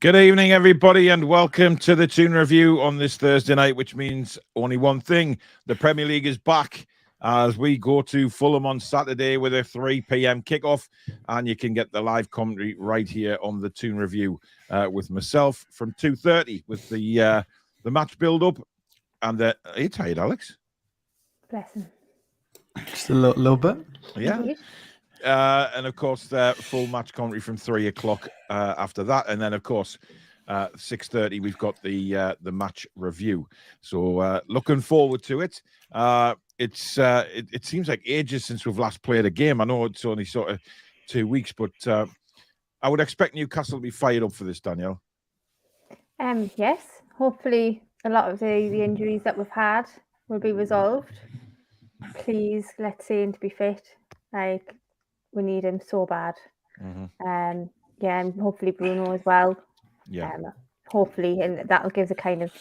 Good evening, everybody, and welcome to the Toon Review on this Thursday night, which means only one thing. The Premier League is back as we go to Fulham on Saturday with a 3 p.m. kickoff, and you can get the live commentary right here on the Toon Review with myself from 2:30 with the match build-up. And are you tired, Alex? Bless him. Just a little bit. Yeah. And of course, the full match commentary from 3 o'clock after that, and then of course 6:30 we've got the match review. So looking forward to it. It seems like ages since we've last played a game. I know it's only sort of 2 weeks, but I would expect Newcastle to be fired up for this, Danielle. Yes, hopefully a lot of the injuries that we've had will be resolved. Please let Saint be fit. Like, we need him so bad. Mm-hmm. Yeah, and hopefully Bruno as well. Yeah. Hopefully, and that'll give a kind of,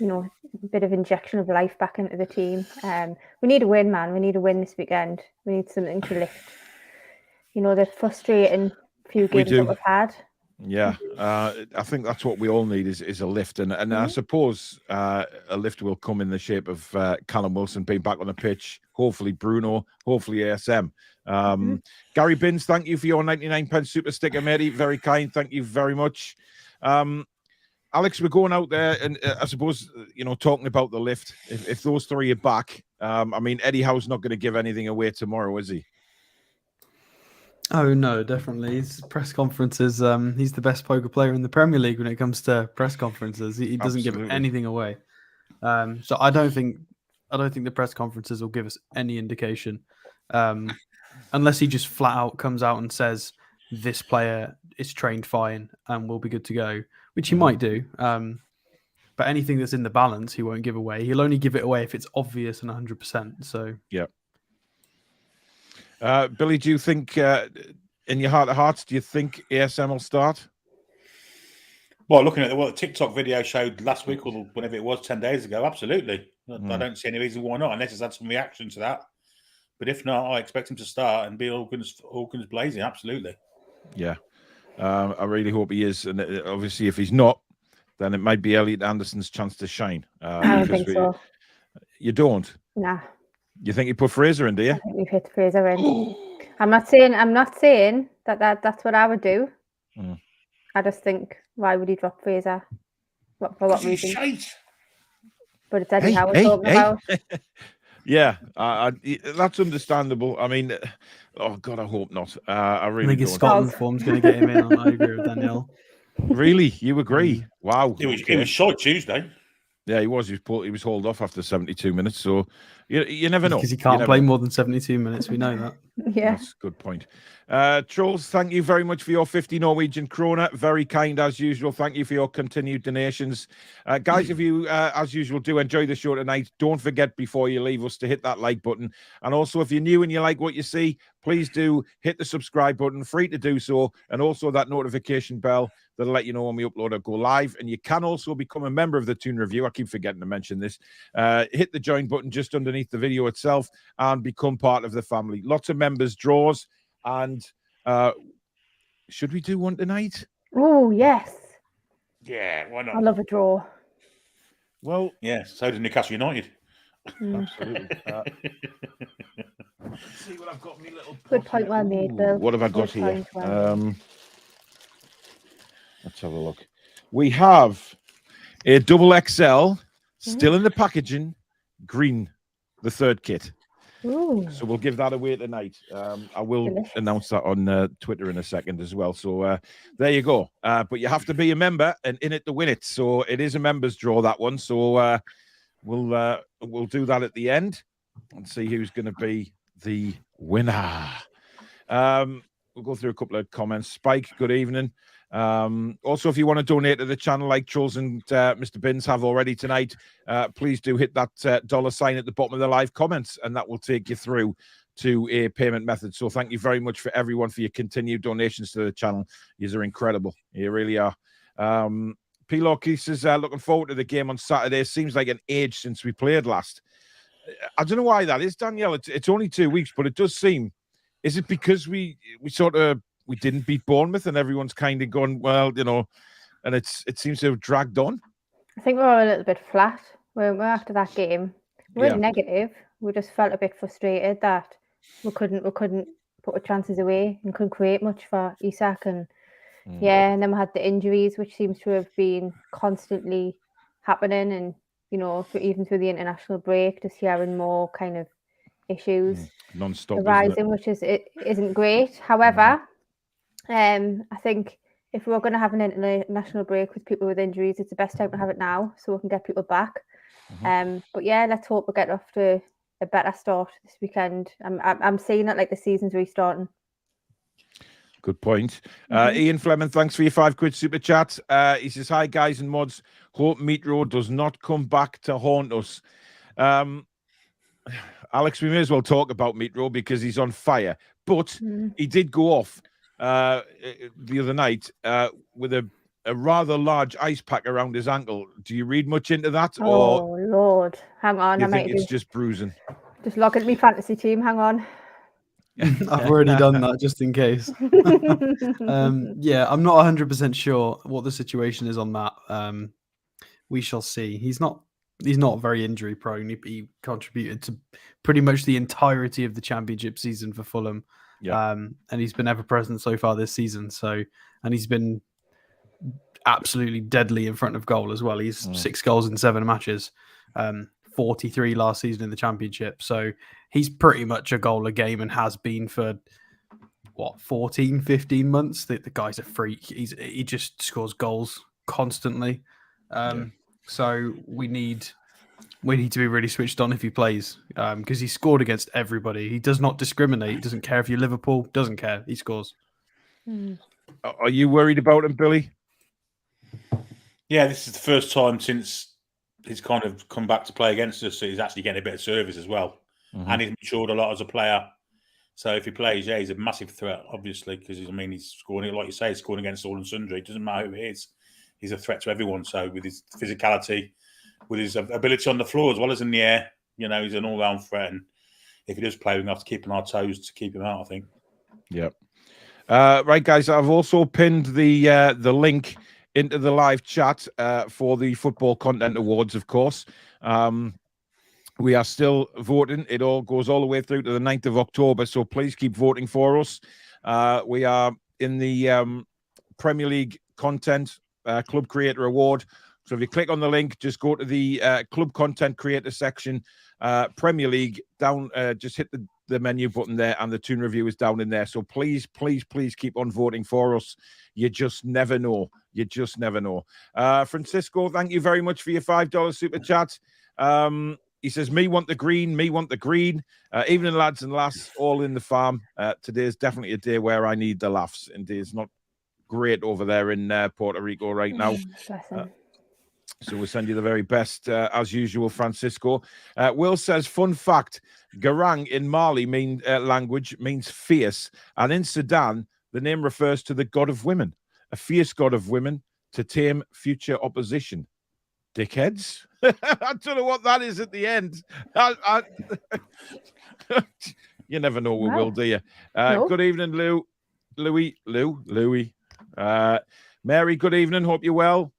a bit of injection of life back into the team. We need a win, man. We need a win this weekend. We need something to lift. The frustrating few games that we've had. Yeah, I think that's what we all need is a lift, and I suppose a lift will come in the shape of Callum Wilson being back on the pitch. Hopefully Bruno, hopefully ASM. Gary Binns, thank you for your 99 super sticker, matey. Very kind, thank you very much. Alex, we're going out there, and I suppose talking about the lift. If those three are back, Eddie Howe's not going to give anything away tomorrow, is he? Oh no, definitely. His press conferences. He's the best poker player in the Premier League when it comes to press conferences. He doesn't give anything away. So I don't think the press conferences will give us any indication, unless he just flat out comes out and says this player is trained fine and will be good to go, which he might do. But anything that's in the balance, he won't give away. He'll only give it away if it's obvious and 100%. So yeah. Billy, do you think, in your heart of hearts, do you think ASM will start? Well, looking at what the TikTok video showed last week or whenever it was, 10 days ago, absolutely. I don't see any reason why not, unless it's had some reaction to that. But if not, I expect him to start and be all guns blazing, absolutely. Yeah, I really hope he is. And obviously, if he's not, then it might be Elliot Anderson's chance to shine. I don't think so. You don't? Nah. You think you put Fraser in, do you? I think we've hit Fraser in. I'm not saying that's what I would do. I just think, why would he drop Fraser? For what reason? Shite. But it's Eddie Howe we're talking about. Yeah, that's understandable. Oh God, I hope not. I really think his Scotland form's going to get him in. I agree with Danielle. Really, you agree? Wow. He was short Tuesday. Yeah, he was. He was hauled off after 72 minutes. So you never know. Because he can't play more than 72 minutes. We know that. Yeah. That's a good point. Trolls, thank you very much for your 50 Norwegian krona. Very kind as usual. Thank you for your continued donations. Guys, if you, as usual, do enjoy the show tonight, don't forget before you leave us to hit that like button. And also, if you're new and you like what you see, please do hit the subscribe button. Free to do so. And also that notification bell that'll let you know when we upload or go live. And you can also become a member of the Toon Review. I keep forgetting to mention this. Hit the join button just underneath the video itself and become part of the family. Lots of members draws. And should we do one tonight? Oh, yes. Yeah, why not? I love a draw. Well, yeah, so did Newcastle United. Absolutely. See what I've got. Me little good point, well made, Bill. What have I got here? Let's have a look. We have a double XL, still in the packaging, green, the third kit. Ooh. So we'll give that away tonight. I will announce that on Twitter in a second as well. So there you go. But you have to be a member and in it to win it. So it is a members draw, that one. So we'll do that at the end and see who's going to be the winner. we'll go through a couple of comments. Spike, good evening. Also, if you want to donate to the channel like Charles and Mr. Binns have already tonight, please do hit that $sign at the bottom of the live comments, and that will take you through to a payment method. So thank you very much for everyone for your continued donations to the channel. You are incredible. You really are. P. Keith says, looking forward to the game on Saturday. Seems like an age since we played last. I don't know why that is, Danielle. It's only 2 weeks, but it does seem. Is it because we didn't beat Bournemouth and everyone's kind of gone, well, and it seems to have dragged on? I think we're a little bit flat. We're after that game. We weren't negative. We just felt a bit frustrated that we couldn't put our chances away and couldn't create much for Isak. And and then we had the injuries, which seems to have been constantly happening. And, even through the international break, just hearing more kind of issues non-stop arising, which isn't great. However, I think if we're going to have an international break with people with injuries, it's the best time to have it now so we can get people back. But yeah, let's hope we get off to a better start this weekend. I'm seeing it like the season's restarting. Good point. Ian Fleming, thanks for your £5 super chat. He says, hi guys and mods. Hope Mitro does not come back to haunt us. Alex, we may as well talk about Mitro because he's on fire. But he did go off the other night with a rather large ice pack around his ankle. Do you read much into that? Oh, Lord. Hang on. I think it's just bruising. Just log into my fantasy team. Hang on. I've already done that just in case. I'm not 100% sure what the situation is on that. We shall see. He's not very injury prone. He contributed to pretty much the entirety of the championship season for Fulham. And he's been ever present so far this season. And he's been absolutely deadly in front of goal as well. He's 6 goals in 7 matches, 43 last season in the championship. So he's pretty much a goal a game and has been for 14, 15 months. The guy's a freak. He just scores goals constantly. So we need to be really switched on if he plays, because he scored against everybody. He does not discriminate. He doesn't care if you're Liverpool. Doesn't care. He scores. Are you worried about him, Billy? Yeah, this is the first time since he's kind of come back to play against us. So he's actually getting a bit of service as well. And he's matured a lot as a player. So if he plays, he's a massive threat, obviously, because he's scoring, like you say, he's scoring against all and sundry. It doesn't matter who it is. He's a threat to everyone. So with his physicality, with his ability on the floor as well as in the air, he's an all-round threat. And if he does play, we're going to have to keep on our toes to keep him out, I think. Yep. Right, guys, I've also pinned the link into the live chat for the Football Content Awards, of course. We are still voting. It all goes all the way through to the 9th of October, so please keep voting for us. We are in the Premier League Content Club Creator Award. So if you click on the link, just go to the Club Content Creator section, Premier League, down, just hit the menu button there, and the Toon review is down in there. So please, please, please keep on voting for us. You just never know. You just never know. Francisco, thank you very much for your $5 super chat. He says, me want the green, me want the green. Evening, lads and lass, all in the farm. Today's definitely a day where I need the laughs. Indeed, it's not great over there in Puerto Rico right now. So we'll send you the very best, as usual, Francisco. Will says, fun fact, Garang in Mali language means fierce. And in Sudan, the name refers to the god of women, a fierce god of women to tame future opposition. Dickheads. I don't know what that is at the end. You never know we will, do you? No. Good evening, Louis. Mary, good evening. Hope you're well.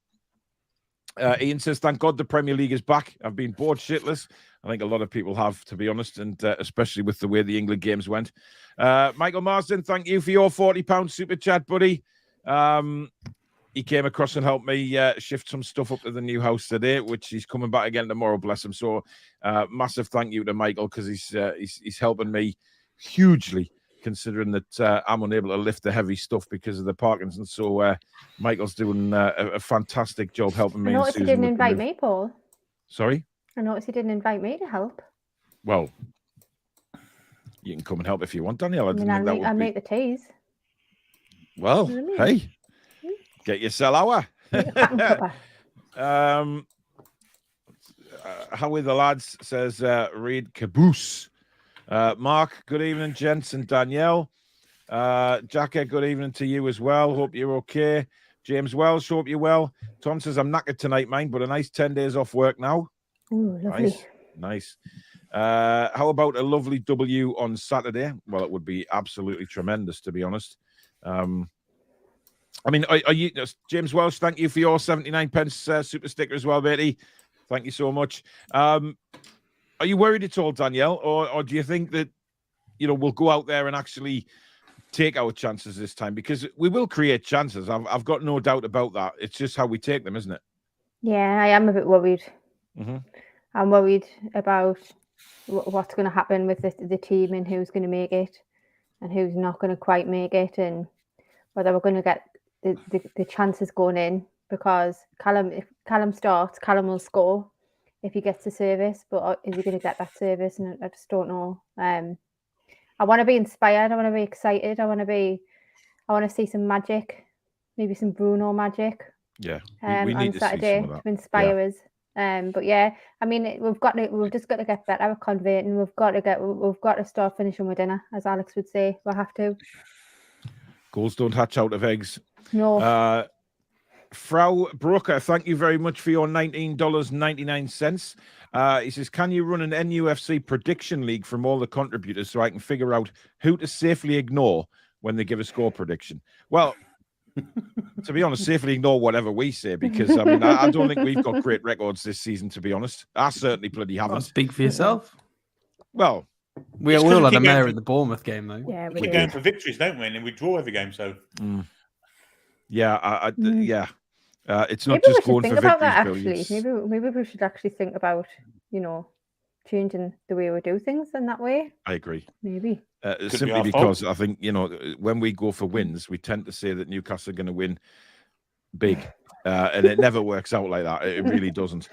Ian says, thank God the Premier League is back. I've been bored shitless. I think a lot of people have, to be honest, and especially with the way the England games went. Michael Marsden, thank you for your £40 super chat, buddy. He came across and helped me shift some stuff up to the new house today, which he's coming back again tomorrow, bless him. So massive thank you to Michael, because he's helping me hugely, considering that I'm unable to lift the heavy stuff because of the Parkinson's. So Michael's doing a fantastic job helping me. I noticed he didn't invite me, Paul. Sorry? I noticed he didn't invite me to help. Well, you can come and help if you want, Danielle. I'll make the teas. Well, You know what I mean? hey, get yourself our. How are the lads? Says Reed Caboose. Mark, good evening, gents and Danielle. Jackie, good evening to you as well. Hope you're okay. James Wells, hope you're well. Tom says, I'm knackered tonight, mine, but a nice 10 days off work now. Ooh, lovely. Nice. How about a lovely W on Saturday? Well, it would be absolutely tremendous, to be honest. I mean, are you, James Welsh, thank you for your 79 pence super sticker as well, matey. Thank you so much. Are you worried at all, Danielle, or do you think that, we'll go out there and actually take our chances this time? Because we will create chances. I've got no doubt about that. It's just how we take them, isn't it? Yeah, I am a bit worried. Mm-hmm. I'm worried about what's going to happen with the team and who's going to make it and who's not going to quite make it, and whether we're going to get the chances going in, because if Callum starts, Callum will score if he gets the service, but is he going to get that service? And I just don't know. I want to be inspired. I want to be excited. I want to see some magic, maybe some Bruno magic. Yeah, we need on to Saturday see some of that. to inspire us. But yeah, I mean, we've just got to get better at converting. We've got to start finishing with dinner, as Alex would say. We'll have to. Goals don't hatch out of eggs. No. Frau Broker, thank you very much for your $19.99. He says, can you run an NUFC prediction league from all the contributors so I can figure out who to safely ignore when they give a score prediction? Well, to be honest, safely ignore whatever we say, because I mean, I don't think we've got great records this season, to be honest. I certainly bloody haven't. Speak for yourself. Well, we all had a mare in the Bournemouth game, though. Yeah, we're going for victories, don't we? And we draw every game, so. Yeah, yeah. It's not maybe just going for victories, that, actually. Maybe we should actually think about, changing the way we do things in that way. I agree. Maybe. Simply because I think, when we go for wins, we tend to say that Newcastle are going to win big. And it never works out like that. It really doesn't.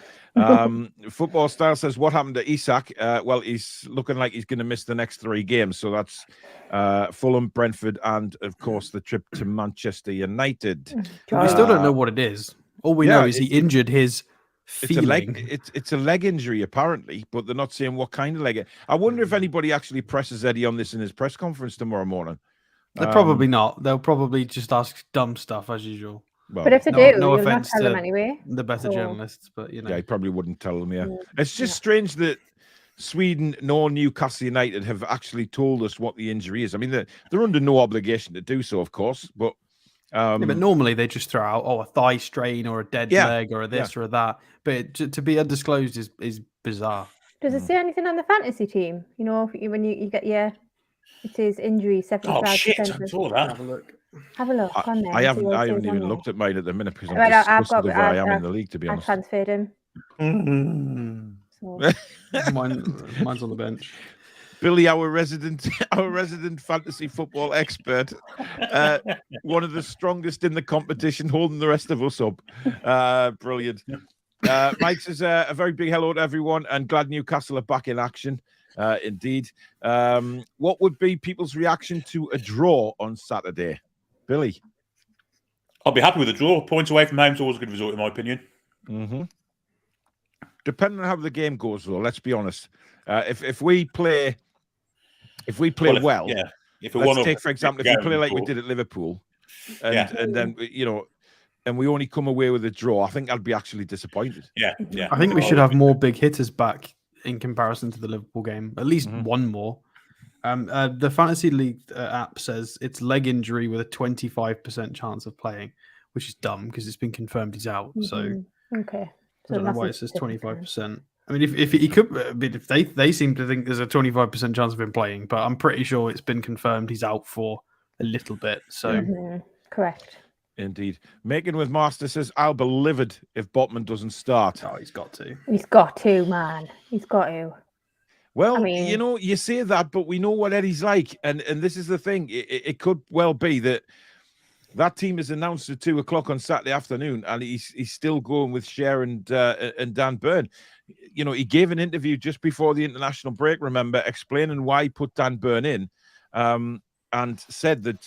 Football Style says, what happened to Isak? Well, he's looking like he's going to miss the next 3 games. So that's Fulham, Brentford, and, of course, the trip to Manchester United. We still don't know what it is. All we know is he injured his feeling. It's a leg injury, apparently, but they're not saying what kind of leg. I wonder if anybody actually presses Eddie on this in his press conference tomorrow morning. They're probably not. They'll probably just ask dumb stuff, as usual. Well, but if they do, you'll not tell them anyway. The better journalists, but yeah, he probably wouldn't tell them. Yeah, it's just strange that Sweden nor Newcastle United have actually told us what the injury is. I mean, they're under no obligation to do so, of course, but but normally they just throw out a thigh strain or a dead leg or a this or a that. But to be undisclosed is bizarre. Does it say anything on the fantasy team? When you get it says injury 75%. Oh shit! I saw that. Have a look. Have a look on there. I haven't even looked at mine at the minute because I'm disgusted with where I am in the league, to be honest. I transferred him. So. Mine's on the bench. Billy, our resident fantasy football expert, one of the strongest in the competition, holding the rest of us up. Brilliant. Mike says a very big hello to everyone, and glad Newcastle are back in action. Indeed. What would be people's reaction to a draw on Saturday? Billy? I'll be happy with a draw. Points away from home is always a good result, in my opinion. Mm-hmm. Depending on how the game goes, though, let's be honest. If we play well, if let's take, for example, if we play like we did at Liverpool, and then, and we only come away with a draw, I think I'd be actually disappointed. Yeah. I think we should have more big hitters back in comparison to the Liverpool game. At least one more. The Fantasy League app says it's leg injury with a 25% chance of playing, which is dumb because it's been confirmed he's out. So okay, I don't know why it says 25%. I mean, if he could, I mean, if they seem to think there's a 25% chance of him playing, but I'm pretty sure it's been confirmed he's out for a little bit. So correct. Indeed. Megan with Master says, I'll be livid if Botman doesn't start. Oh, he's got to. He's got to, man. He's got to. Well, you say that, but we know what Eddie's like. And this is the thing. It could well be that team is announced at 2:00 on Saturday afternoon, and he's still going with Cher and Dan Burn. He gave an interview just before the international break, remember, explaining why he put Dan Burn in, and said that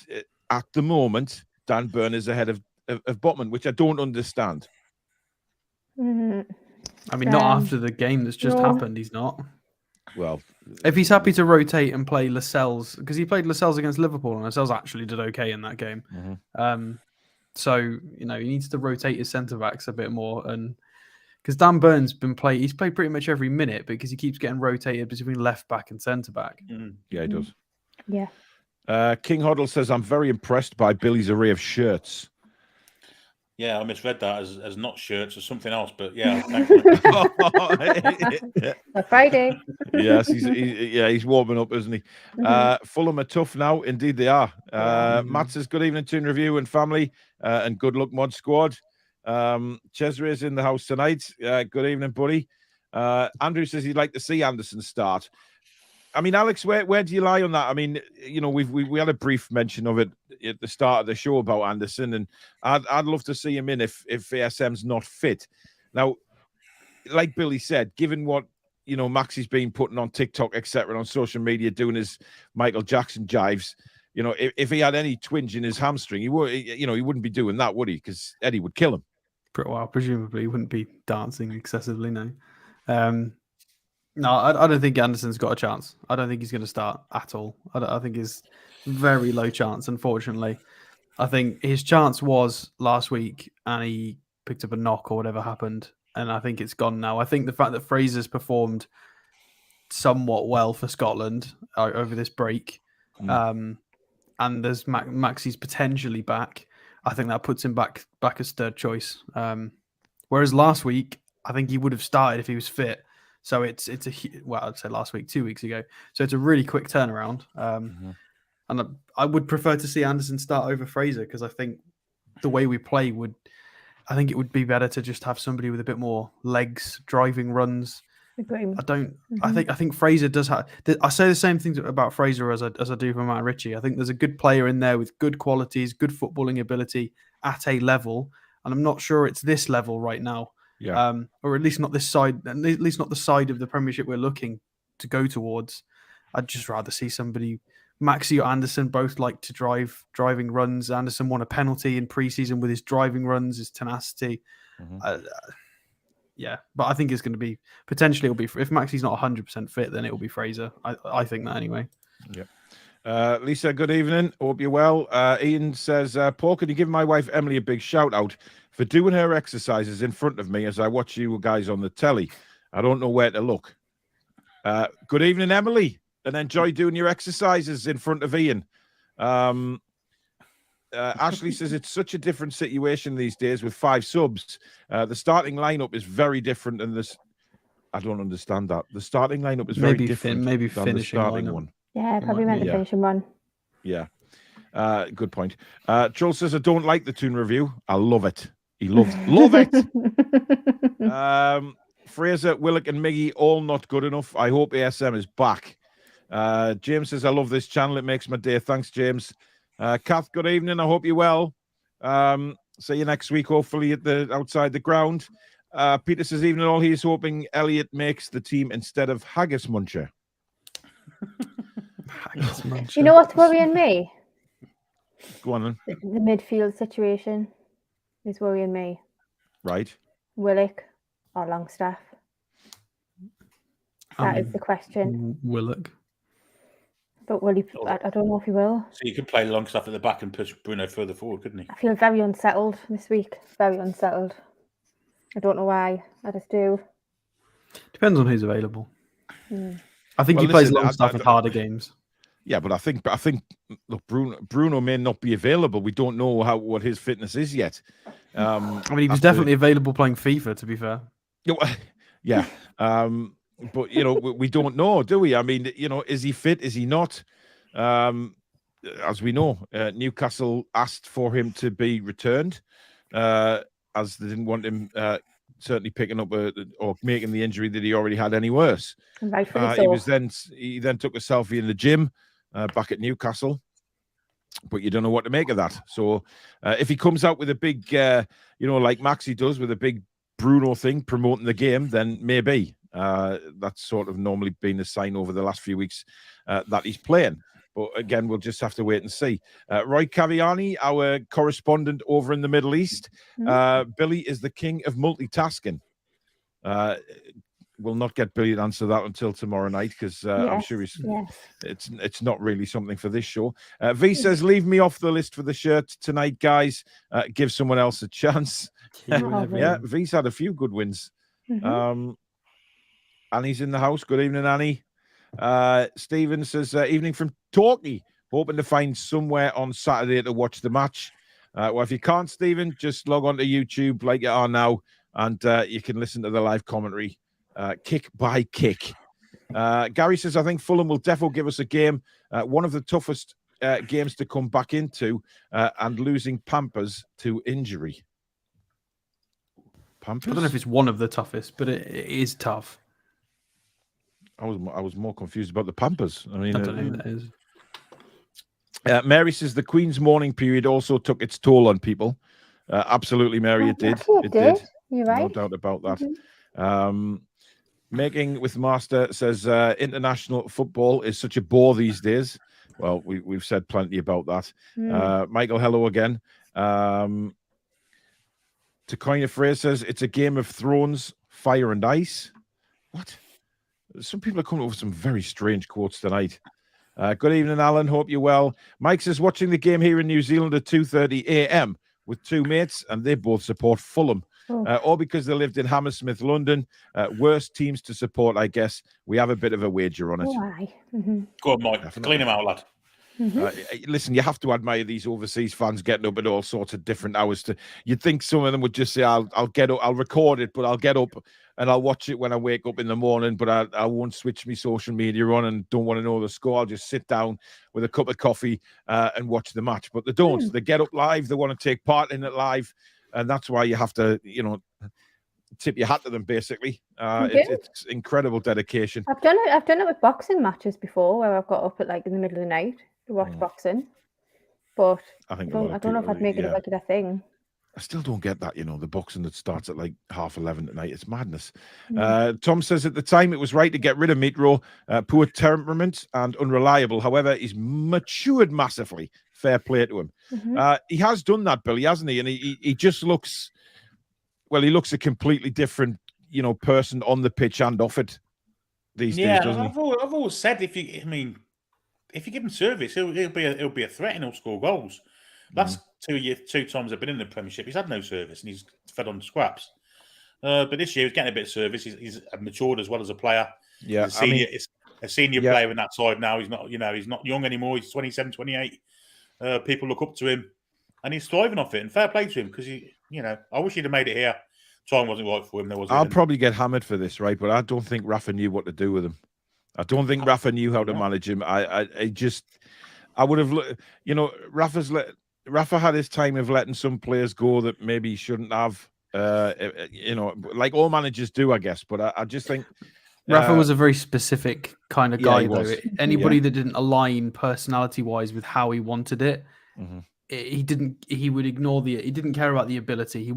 at the moment, Dan Burn is ahead of Botman, which I don't understand. I mean, not after the game that's just happened. He's not. Well, if he's happy to rotate and play Lascelles, because he played Lascelles against Liverpool, and Lascelles actually did okay in that game. So he needs to rotate his centre backs a bit more, and because Dan Burn's he's played pretty much every minute because he keeps getting rotated between left back and centre back. Yeah, he does. Yeah. King Hoddle says, I'm very impressed by Billy's array of shirts. Yeah, I misread that as not shirts or something else, but yeah. Friday. Yes, he's warming up, isn't he? Fulham are tough now. Indeed, they are. Matt says, good evening, Toon Review and family, and good luck, Mod Squad. Cesare in the house tonight. Good evening, buddy. Andrew says he'd like to see Anderson start. I mean, Alex, where do you lie on that? I mean, we had a brief mention of it at the start of the show about Anderson, and I'd love to see him in if ASM's not fit. Now, like Billy said, given what Maxie's been putting on TikTok, etc., on social media, doing his Michael Jackson jives, if he had any twinge in his hamstring, he wouldn't be doing that, would he? Because Eddie would kill him. Well, presumably he wouldn't be dancing excessively, no. No, I don't think Anderson's got a chance. I don't think he's going to start at all. I think it's very low chance, unfortunately. I think his chance was last week and he picked up a knock or whatever happened, and I think it's gone now. I think the fact that Fraser's performed somewhat well for Scotland over this break, and there's Maxie's potentially back, I think that puts him back as third choice. Whereas last week, I think he would have started if he was fit. So I'd say last week, 2 weeks ago. So it's a really quick turnaround. And I would prefer to see Anderson start over Fraser because I think the way we play it would be better to just have somebody with a bit more legs, driving runs. I think Fraser does have. I say the same things about Fraser as I do for Matt Ritchie. I think there's a good player in there with good qualities, good footballing ability at a level, and I'm not sure it's this level right now. Yeah. Or at least not this side, at least not the side of the Premiership we're looking to go towards. I'd just rather see somebody. Maxi or Anderson both like to driving runs. Anderson won a penalty in pre-season with his driving runs, his tenacity. Yeah, but I think it's going to be potentially. It'll be if Maxi's not 100% fit, then it will be Fraser. I think that anyway. Yeah. Lisa, good evening. Hope you're well. Ian says, Paul, can you give my wife Emily a big shout out for doing her exercises in front of me as I watch you guys on the telly? I don't know where to look. Good evening, Emily, and enjoy doing your exercises in front of Ian. Ashley says it's such a different situation these days with 5 subs. The starting lineup is very different, and this I don't understand that. The starting lineup is very different. Maybe than finishing the starting lineup. one. Yeah, probably meant the finishing one. Yeah. Good point. Joel says, I don't like the Toon review. I love it. He loves love it. Fraser, Willock, and Miggy all not good enough. I hope ASM is back. James says, I love this channel. It makes my day. Thanks, James. Kath, good evening. I hope you're well. See you next week, hopefully at the outside the ground. Peter says, evening all. He's hoping Elliot makes the team instead of Haggis Muncher. You know what's worrying me? Go on then. The midfield situation is worrying me. Right. Willock or Longstaff? That is the question. Willock. But will he? I don't know if he will. So you could play Longstaff at the back and push Bruno further forward, couldn't he? I feel very unsettled this week. Very unsettled. I don't know why. I just do. Depends on who's available. I think he plays Longstaff in harder games. Yeah, but I think look, Bruno may not be available. We don't know what his fitness is yet. I mean, he was definitely available playing FIFA, to be fair. Yeah. But we don't know, do we? I mean, is he fit? Is he not? As we know, Newcastle asked for him to be returned, as they didn't want him certainly picking up or making the injury that he already had any worse. He then took a selfie in the gym back at Newcastle, but you don't know what to make of that. So if he comes out with a big, like Maxi does with a big Bruno thing promoting the game, then maybe that's sort of normally been a sign over the last few weeks that he's playing. But again, we'll just have to wait and see. Roy Caviani, our correspondent over in the Middle East. Billy is the king of multitasking. We'll not get Billy to answer that until tomorrow night because I'm sure it's not really something for this show. V says, leave me off the list for the shirt tonight, guys. Give someone else a chance. Yeah, V's had a few good wins. Annie's in the house. Good evening, Annie. Stephen says, evening from Torquay. Hoping to find somewhere on Saturday to watch the match. Well, if you can't, Stephen, just log on to YouTube like you are now, and you can listen to the live commentary. Kick by kick. Gary says, I think Fulham will definitely give us a game. One of the toughest games to come back into, and losing Pampers to injury. Pampers? I don't know if it's one of the toughest, but it is tough. I was more confused about the Pampers. I mean, I don't know who that is. Mary says the Queen's mourning period also took its toll on people. Absolutely, Mary, it did. It did. You're right. No doubt about that. Making with Master says international football is such a bore these days. Well, we've said plenty about that. Michael, hello again. To coin a phrase, says it's a Game of Thrones, fire and ice. What? Some people are coming up with some very strange quotes tonight. Good evening, Alan. Hope you're well. Mike says watching the game here in New Zealand at 2:30 a.m. with two mates, and they both support Fulham. All because they lived in Hammersmith, London. Worst teams to support, I guess. We have a bit of a wager on it. Why? Go on, Mike. Definitely. Clean him out, lad. Listen, you have to admire these overseas fans getting up at all sorts of different hours. You'd think some of them would just say, "I'll get up, I'll record it, but I'll get up and I'll watch it when I wake up in the morning. But I won't switch my social media on and don't want to know the score. I'll just sit down with a cup of coffee and watch the match." But they don't. They get up live. They want to take part in it live, and that's why you have to, tip your hat to them. Basically, it's incredible dedication. I've done it with boxing matches before, where I've got up at in the middle of the night to watch boxing, but I don't know if I'd make it a regular thing. I still don't get that, the boxing that starts at 11:30 tonight. It's madness. Tom says at the time it was right to get rid of Mitro, poor temperament and unreliable. However, he's matured massively. Fair play to him. He has done that, Billy, hasn't he? And he just looks, he looks a completely different, person on the pitch and off it these days, doesn't he? I've always said if you give him service, he'll be a threat and he'll score goals. Last 2 times I've been in the Premiership, he's had no service and he's fed on scraps. But this year he's getting a bit of service. He's matured as well as a player. Yeah, he's a senior player in that side now. He's not, he's not young anymore. He's 27, 28. People look up to him, and he's thriving off it. And fair play to him because I wish he'd have made it here. Time wasn't right for him. I'll probably get hammered for this, right? But I don't think Rafa knew what to do with him. I don't think Rafa knew how to manage him. I would have, Rafa had his time of letting some players go that maybe he shouldn't have, like all managers do, I guess. But I just think Rafa was a very specific kind of guy, though. Anybody that didn't align personality-wise with how he wanted it, he would ignore he didn't care about the ability.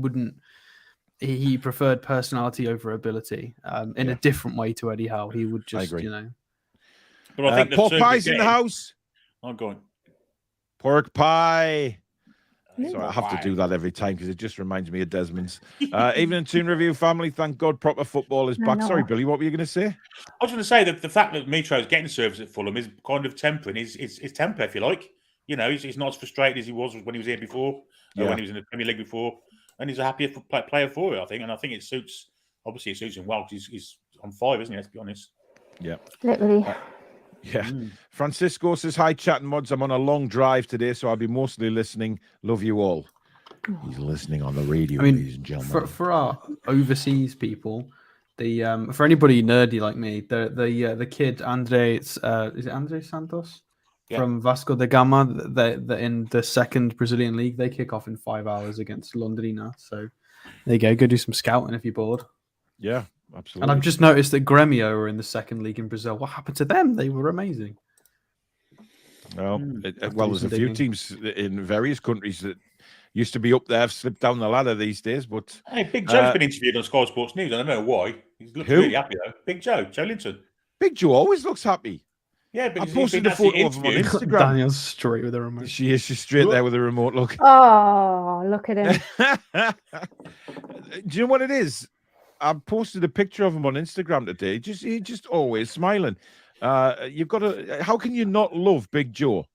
He preferred personality over ability in a different way to Eddie Howe. He would just, But I think pork pie's in the house. I'm going. Pork pie. Sorry, I have to do that every time because it just reminds me of Desmond's. Evening Toon Review family, thank God proper football is back. Sorry, Billy, what were you going to say? I was going to say that the fact that Mitro's getting service at Fulham is kind of tempering his temper, if you like. He's not as frustrated as he was when he was here before, when he was in the Premier League before, and he's a happier player for it, I think. And I think it suits him well because he's on 5, isn't he? Let's be honest. Yeah. Literally. Yeah. Francisco says, hi, chat and mods. I'm on a long drive today, so I'll be mostly listening. Love you all. He's listening on the radio, ladies and gentlemen. For our overseas people, for anybody nerdy like me, the kid Andre, is it Andre Santos from Vasco da Gama? That in the second Brazilian league, they kick off in 5 hours against Londrina. So there you go. Go do some scouting if you're bored. Yeah. Absolutely. And I've just noticed that Grêmio are in the second league in Brazil. What happened to them? They were amazing. Well, there's a few teams in various countries that used to be up there, have slipped down the ladder these days. But hey, Big Joe's been interviewed on Sky Sports News. I don't know why. He's looking really happy though. Big Joe Linton. Big Joe always looks happy. Yeah, I because posted a photo of him on Instagram. Daniel's straight with a remote. She's straight there with a remote. Look. Oh, look at him. Do you know what it is? I posted a picture of him on Instagram today. He's just always smiling. You've got to. How can you not love Big Joe?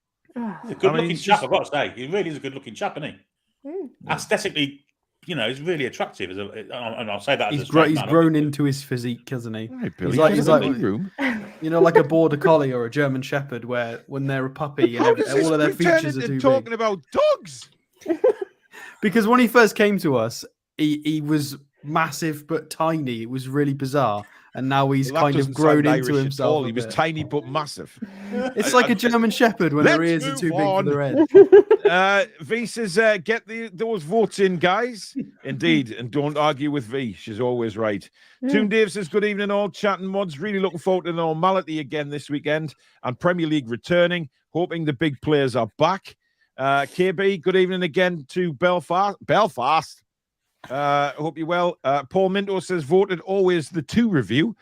He's a good-looking chap. I've got to say, he really is a good-looking chap, isn't he? Aesthetically, he's really attractive. And I'll say that he's grown into his physique, hasn't he? Right, Billy, he's like room. Like a border collie or a German shepherd, where when they're a puppy and all of their features are too talking big. About dogs. Because when he first came to us, he was massive but tiny. It was really bizarre. And now he's kind of grown into himself. He was tiny but massive. It's like a German shepherd when their ears are too big for their head. V says, get those votes in, guys. Indeed. And don't argue with V. She's always right. Toon Dave says, good evening, all chatting mods. Really looking forward to normality again this weekend and Premier League returning. Hoping the big players are back. KB, good evening again to Belfast. Hope you're well. Paul Minto says voted always the 2 review.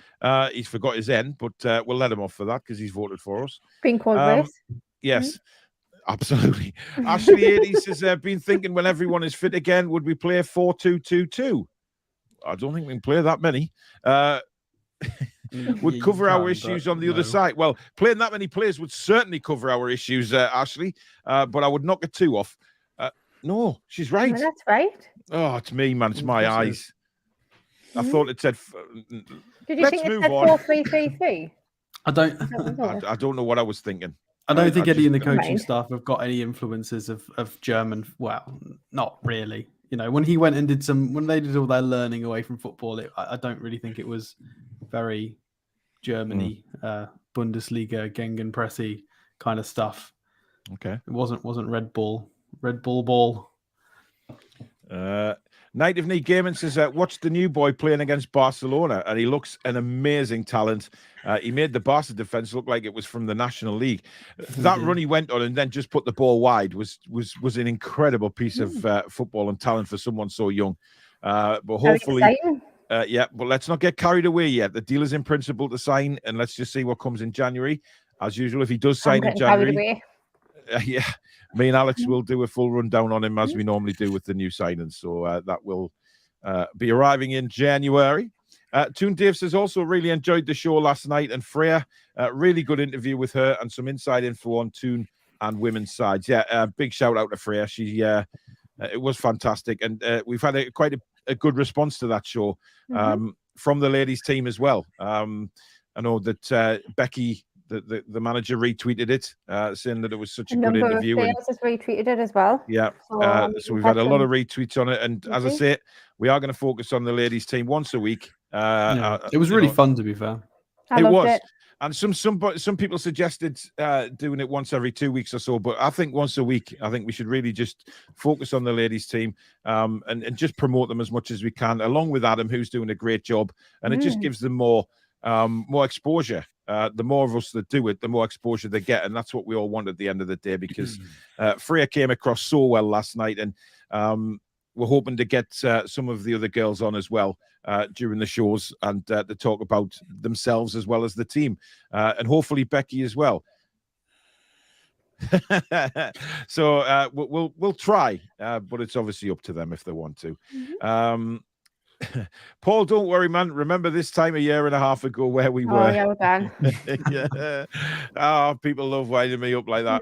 He's forgot his N, but we'll let him off for that because he's voted for us. Been called race. Yes, absolutely. Ashley 80 says been thinking when everyone is fit again, would we play 4-2-2-2? I don't think we can play that many. Would cover our issues on the other side. Well, playing that many players would certainly cover our issues, Ashley. But I would knock it 2 off. No, she's right. Well, that's right. Oh, it's me, man. It's my eyes. I thought it said. Did you think it said 4-3-3-3? I don't know what I was thinking. I don't think Eddie and the coaching staff have got any influences of German. Well, not really. When he went and when they did all their learning away from football, I don't really think it was very Germany, Bundesliga, Gegenpresse kind of stuff. Okay, it wasn't Red Bull ball. Night of Knee Gaming says, watch the new boy playing against Barcelona, and he looks an amazing talent. He made the Barca defense look like it was from the National League. That run he went on and then just put the ball wide was an incredible piece of football and talent for someone so young. But hopefully, but let's not get carried away yet. The deal is in principle to sign, and let's just see what comes in January. As usual, if he does sign in January, me and Alex will do a full rundown on him as we normally do with the new signings. So that will be arriving in January. Toon Dave says also really enjoyed the show last night, and Freya, really good interview with her and some inside info on Toon and women's sides. Big shout out to Freya. She it was fantastic, and we've had quite a good response to that show from the ladies team as well. I know that Becky, the manager, retweeted it, saying that it was such a good interview. And has retweeted it as well. Yeah, so we've had a lot of retweets on it, and as I say, we are going to focus on the ladies team once a week. It was really fun, to be fair. It was. And some people suggested doing it once every 2 weeks or so, but I think once a week. I think we should really just focus on the ladies team and just promote them as much as we can, along with Adam, who's doing a great job, and it just gives them more exposure. The more of us that do it, the more exposure they get, and that's what we all want at the end of the day. Because Freya came across so well last night, and we're hoping to get some of the other girls on as well during the shows and to talk about themselves as well as the team, and hopefully Becky as well. So we'll try, but it's obviously up to them if they want to. Paul, don't worry, man. Remember this time a year and a half ago where we were? Oh, yeah, we're done. Yeah. Oh, people love winding me up like that.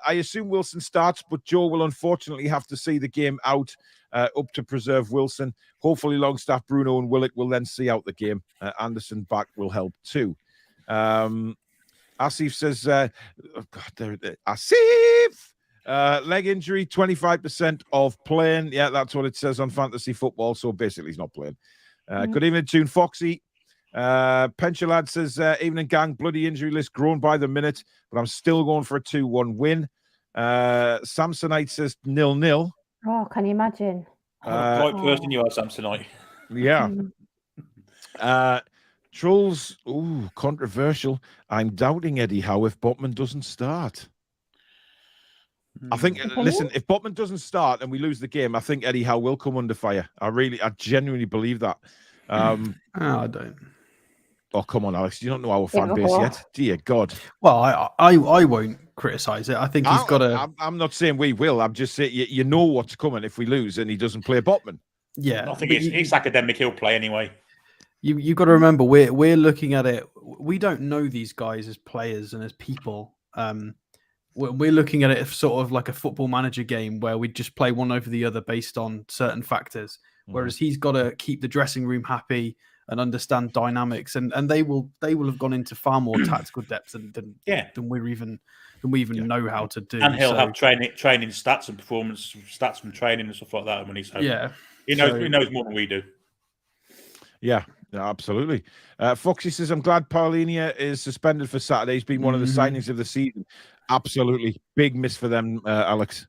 I assume Wilson starts, but Joe will unfortunately have to see the game out up to preserve Wilson. Hopefully, Longstaff, Bruno, and Willock will then see out the game. Anderson back will help too. Asif says, Asif! Leg injury, 25% of playing. Yeah, that's what it says on fantasy football. So basically, he's not playing. Good evening, Toon Foxy. Penchalad says, evening, gang. Bloody injury list grown by the minute, but I'm still going for a 2-1 win. Samsonite says 0-0. Oh, can you imagine? Right person you are, Samsonite. Yeah. Trolls, controversial. I'm doubting Eddie Howe if Botman doesn't start. I think, listen, if Botman doesn't start and we lose the game, I think Eddie Howe will come under fire. I genuinely believe that. I don't. Oh, come on, Alex. You don't know our fan base yet. Dear God. Well, I won't criticise it. I think he's got to... I'm not saying we will. I'm just saying you know what's coming if we lose and he doesn't play Botman. Yeah. I think it's academic. He'll play anyway. You've got to remember, we're looking at it. We don't know these guys as players and as people. We're looking at it as sort of like a football manager game where we just play one over the other based on certain factors. Whereas he's got to keep the dressing room happy and understand dynamics, and they will have gone into far more tactical depth than we even know how to do. And he'll have training stats and performance stats from training and stuff like that when he's home. Yeah, he knows more than we do. Yeah, absolutely. Foxy says, I'm glad Paulinia is suspended for Saturday. He's been one of the signings of the season. Absolutely. Big miss for them, Alex.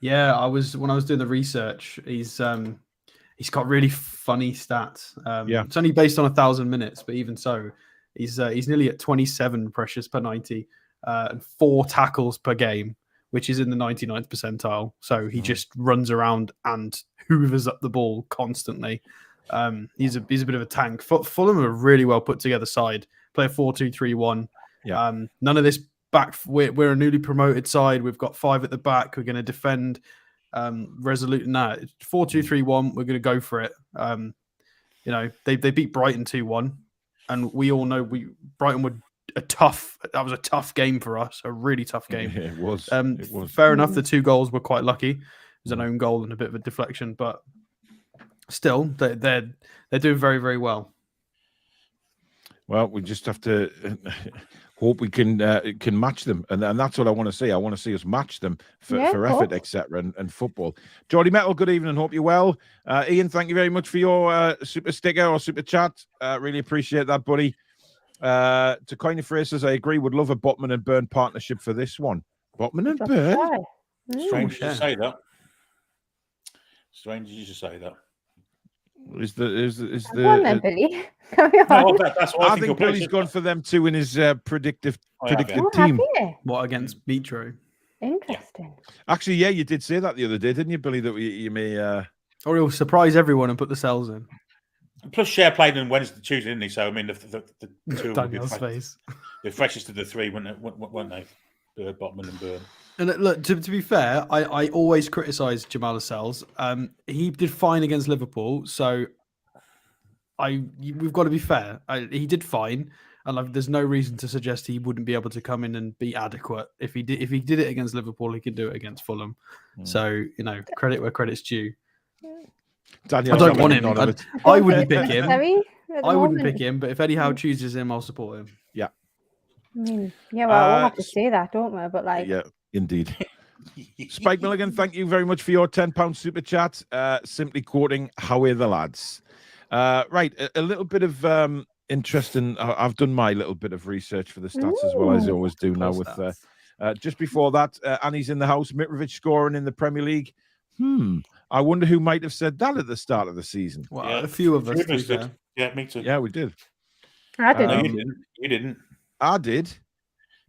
Yeah, when I was doing the research, he's got really funny stats. It's only based on 1,000 minutes, but even so, he's nearly at 27 pressures per 90 and 4 tackles per game, which is in the 99th percentile. So he just runs around and hoovers up the ball constantly. He's a bit of a tank. Fulham are a really well put together side. Play a 4-2-3-1. Yeah. None of this back. We're a newly promoted side. We've got 5 at the back. We're going to defend resolute. 4-2-3-1. We're going to go for it. They beat Brighton 2-1, and we all know Brighton were that was a tough game for us. A really tough game. Yeah, it was. Fair enough. The 2 goals were quite lucky. It was an own goal and a bit of a deflection, but still, they're doing very, very well. Well, we just have to hope we can match them, and that's what I want to see. I want to see us match them for effort, etc., and football. Geordie Metal, good evening. Hope you're well. Ian, thank you very much for your super sticker or super chat. Really appreciate that, buddy. To coin the phrases, I agree. Would love a Botman and Burn partnership for this one. Botman and Burn. Strange to say that. Strange you should say that. Is the Go on then, Billy. That's what I think Billy's gone for them too in his predictive team. What, against Mitro? Interesting. Actually, yeah, you did say that the other day, didn't you, Billy? That you may or he'll surprise everyone and put the cells in. Plus, Share played on Wednesday, Tuesday, didn't he? So I mean, the 2 Daniel's face. The freshest of the 3, weren't they? Botman and Burn. And look, to be fair, I always criticise Jamal Lascelles. He did fine against Liverpool, so we've got to be fair. He did fine, and there's no reason to suggest he wouldn't be able to come in and be adequate. If he did it against Liverpool, he could do it against Fulham. So credit where credit's due. Daniel, I don't want him. I wouldn't pick him. I wouldn't pick him, but if Eddie Howe chooses him, I'll support him. Yeah. Well, we'll have to say that, don't we? But yeah, indeed. Spike Milligan, thank you very much for your £10 super chat. Simply quoting, how are the lads? Right, a little bit of interesting. I've done my little bit of research for the stats as well, as I always do now. With just before that, Annie's in the house. Mitrovic scoring in the Premier League. I wonder who might have said that at the start of the season. Well, a few of us did. Yeah, me too. Yeah, we did. I did. No, you didn't. You didn't. I did.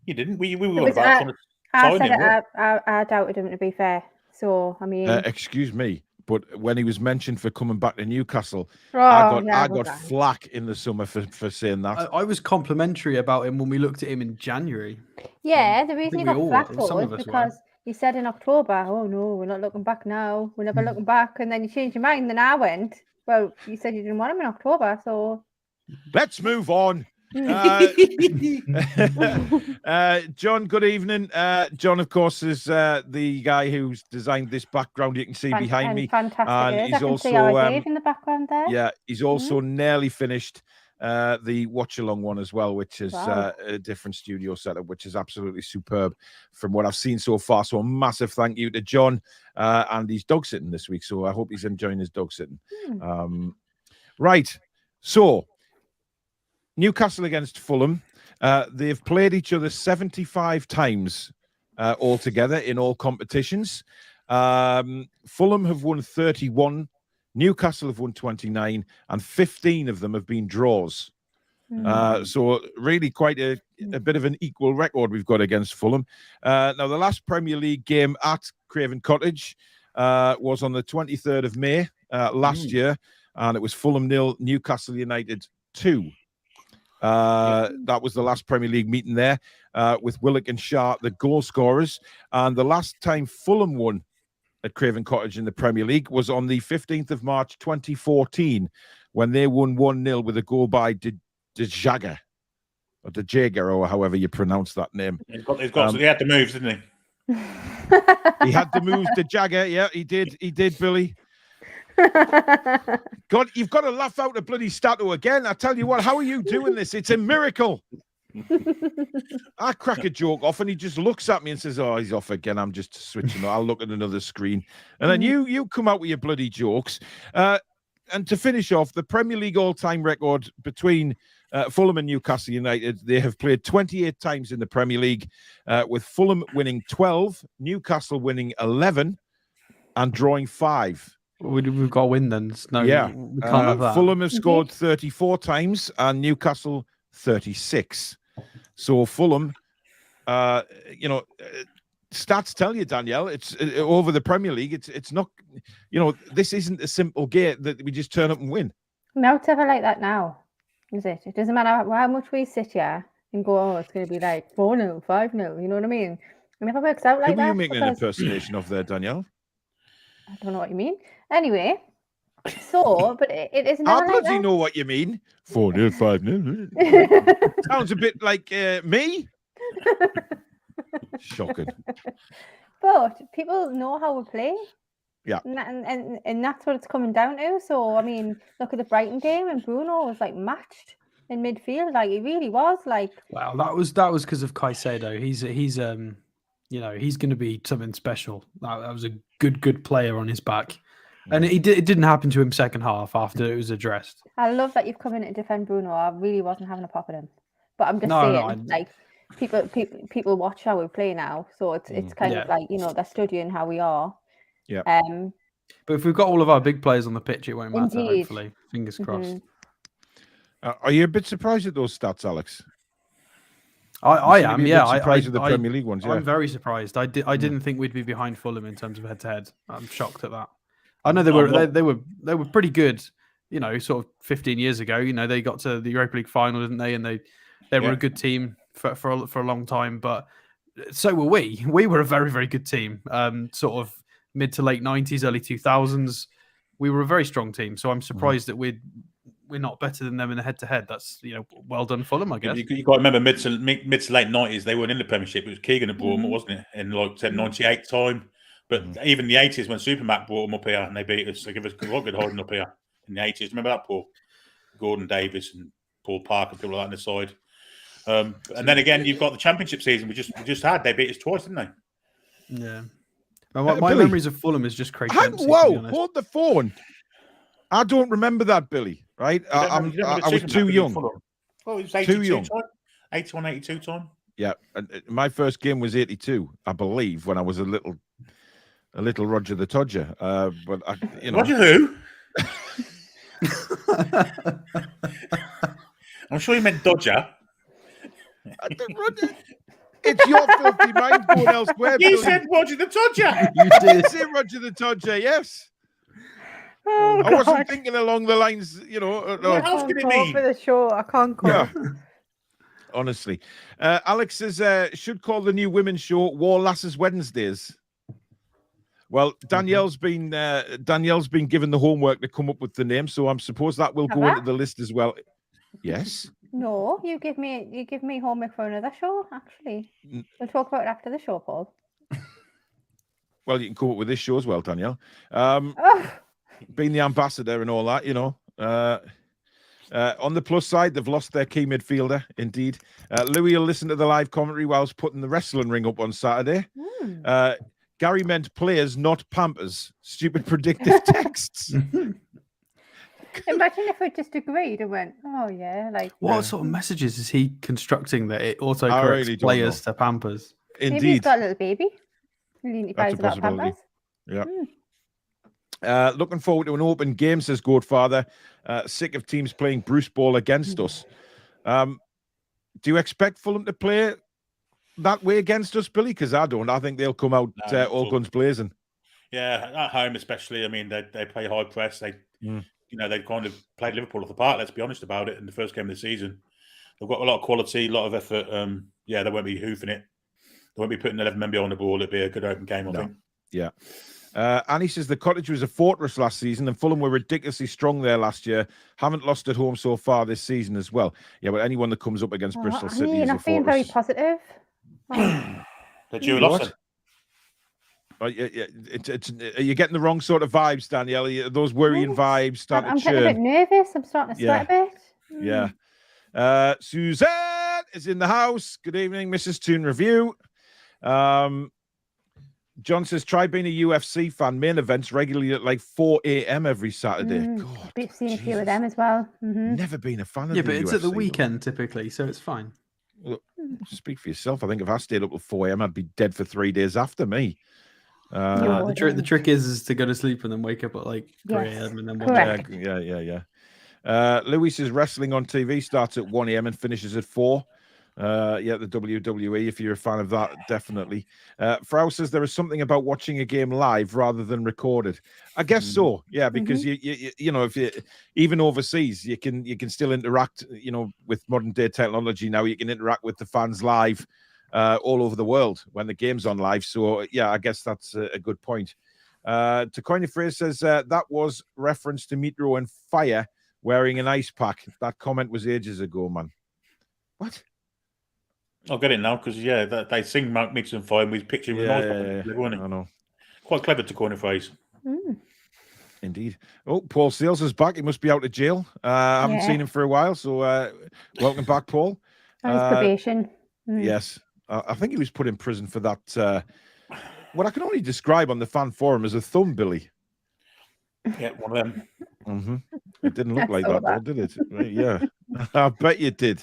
You didn't. We were about to sign him. I doubted him, to be fair. So I mean, excuse me, but when he was mentioned for coming back to Newcastle, I got flack in the summer for saying that. I was complimentary about him when we looked at him in January. Yeah, the reason he got flack was because you said in October, oh no, we're not looking back now. We're never looking back. And then you changed your mind. Then I went, well, you said you didn't want him in October. So let's move on. John, good evening. John, of course, is the guy who's designed this background you can see behind me. Fantastic. And he's also Dave in the background there. Yeah, he's also nearly finished the watch along one as well, which is a different studio setup, which is absolutely superb from what I've seen so far. So a massive thank you to John, and he's dog sitting this week, so I hope he's enjoying his dog sitting. Right, so Newcastle against Fulham. They've played each other 75 times altogether in all competitions. Fulham have won 31. Newcastle have won 29, and 15 of them have been draws. So really quite a bit of an equal record we've got against Fulham. Now, the last Premier League game at Craven Cottage was on the 23rd of May last year, and it was Fulham 0, Newcastle United 2. That was the last Premier League meeting there with Willock and Shah, the goal scorers. And the last time Fulham won at Craven Cottage in the Premier League was on the 15th of March 2014 when they won 1-0 with a goal by De Jager, or however you pronounce that name. He had the moves, didn't he? He had the moves, De Jager. Yeah, he did, Billy. God, you've got to laugh out a bloody statue again. I tell you what, how are you doing this? It's a miracle. I crack a joke off and he just looks at me and says, oh, he's off again. I'm just switching. I'll look at another screen. And then you come out with your bloody jokes. And to finish off, the Premier League all-time record between Fulham and Newcastle United, they have played 28 times in the Premier League, with Fulham winning 12, Newcastle winning 11, and drawing 5. We've got to win then. No, yeah. We can't have that. Fulham have scored 34 times and Newcastle 36. So Fulham, stats tell you, Danielle, it's over the Premier League. It's not, this isn't a simple game that we just turn up and win. No, it's ever like that now, is it? It doesn't matter how much we sit here and go, oh, it's going to be like 4-0, 5-0. You know what I mean? It never works out like that. Who are you making an impersonation of there, Danielle? I don't know what you mean. Anyway, but it isn't. I bloody know what you mean. 4-0, 5-0. Sounds a bit like me. Shocking. But people know how we play. Yeah. And that's what it's coming down to. So, I mean, look at the Brighton game and Bruno was like matched in midfield. Like, he really was like. Well, that was because of Caicedo. He's going to be something special. That was a good player on his back. And it didn't happen to him second half after it was addressed. I love that you've come in to defend Bruno. I really wasn't having a pop at him. But I'm just saying, like, people watch how we play now. So it's kind of like, they're studying how we are. Yeah. But if we've got all of our big players on the pitch, it won't matter, Indeed. hopefully. Fingers crossed. Are you a bit surprised at those stats, Alex? I am, yeah. Surprised at the Premier League ones, yeah. I'm very surprised. I didn't think we'd be behind Fulham in terms of head-to-head. I'm shocked at that. I know they were pretty good, sort of 15 years ago. They got to the Europa League final, didn't they? And they were a good team for a long time. But so were we. We were a very, very good team. Sort of mid to late 90s, early 2000s. We were a very strong team. So I'm surprised that we're not better than them in the head-to-head. That's well done, Fulham, I guess. You got to remember mid to late 90s. They weren't in the Premiership. It was Keegan and brought them, wasn't it? In like 98 time. But even the 80s when Supermac brought them up here and they beat us, they give us a lot good holding up here in the 80s. Remember that, Paul? Gordon Davis and Paul Parker, people like that on the side. And then again, you've got the Championship season we just had. They beat us twice, didn't they? Yeah. Well, my memories of Fulham is just crazy. Whoa, hold the phone. I don't remember that, Billy. Right? I was too young. Well, it was 82 too young. Time. 81, 82 time. Yeah. My first game was 82, I believe, when I was a little Roger the Todger. But Roger who? I'm sure you meant Dodger. It's your filthy mind going elsewhere. You said Roger the Todger. You did say Roger the Todger, yes. Oh, I wasn't thinking along the lines, What else did it mean? For the show, I can't call. Yeah. Honestly. Alex says, should call the new women's show War Lasses Wednesdays. Well, Danielle's been given the homework to come up with the name, so I suppose that will go into the list as well. Yes. No, you give me homework for another show. Actually, we'll talk about it after the show, Paul. Well, you can come up with this show as well, Danielle. Being the ambassador and all that, on the plus side, they've lost their key midfielder. Indeed, Louis will listen to the live commentary whilst putting the wrestling ring up on Saturday. Gary meant players, not Pampers. Stupid predictive texts. Imagine if we just agreed and went, oh yeah, like what sort of messages is he constructing that it autocorrects players to Pampers? Indeed. Maybe he's got a little baby. That's a possibility. Yeah. Looking forward to an open game, says Godfather. Sick of teams playing Bruce ball against us. Do you expect Fulham to play that way against us, Billy? Because I don't. I think they'll come out all guns blazing. Yeah, at home especially. I mean, they play high press. They kind of played Liverpool off the park. Let's be honest about it in the first game of the season. They've got a lot of quality, a lot of effort. They won't be hoofing it. They won't be putting 11 men behind the ball. It'll be a good open game, I think. Yeah. Annie says the Cottage was a fortress last season, and Fulham were ridiculously strong there last year. Haven't lost at home so far this season as well. Yeah, but anyone that comes up against Bristol City is a fortress. Being very positive. They're due a loss. Are you getting the wrong sort of vibes, Danielle? Those worrying vibes start to churn. I'm getting a bit nervous. I'm starting to sweat a bit. Yeah. Suzanne is in the house. Good evening, Mrs. Toon Review. John says, try being a UFC fan. Main events regularly at like 4 a.m. every Saturday. God, I've seen a few of them as well. Never been a fan of the the UFC. Yeah, but it's at the weekend typically, so it's fine. Well, speak for yourself. I think if I stayed up till 4 a.m., I'd be dead for 3 days after me. The trick is to go to sleep and then wake up at like 3 a.m. and then watch. Yeah. Louis says wrestling on TV starts at 1 a.m. and finishes at 4. The WWE, if you're a fan of that, definitely. Frau says there is something about watching a game live rather than recorded. I guess so, yeah, because you know, if you even overseas, you can still interact, you know, with modern day technology now. You can interact with the fans live all over the world when the game's on live. So yeah, I guess that's a good point. To coin a phrase says that was reference to Mitro and Fire wearing an ice pack. That comment was ages ago, man. What? I'll get it now because they sing Mark Mitchell and Fire with picture with noise. I know. Quite clever to coin a phrase. Indeed. Oh, Paul Sales is back. He must be out of jail. I haven't seen him for a while, so welcome back, Paul. On his probation. Yes, I think he was put in prison for that. What I can only describe on the fan forum as a thumb billy. Yeah, one of them. It didn't look like that, though, did it? Yeah, I bet you did.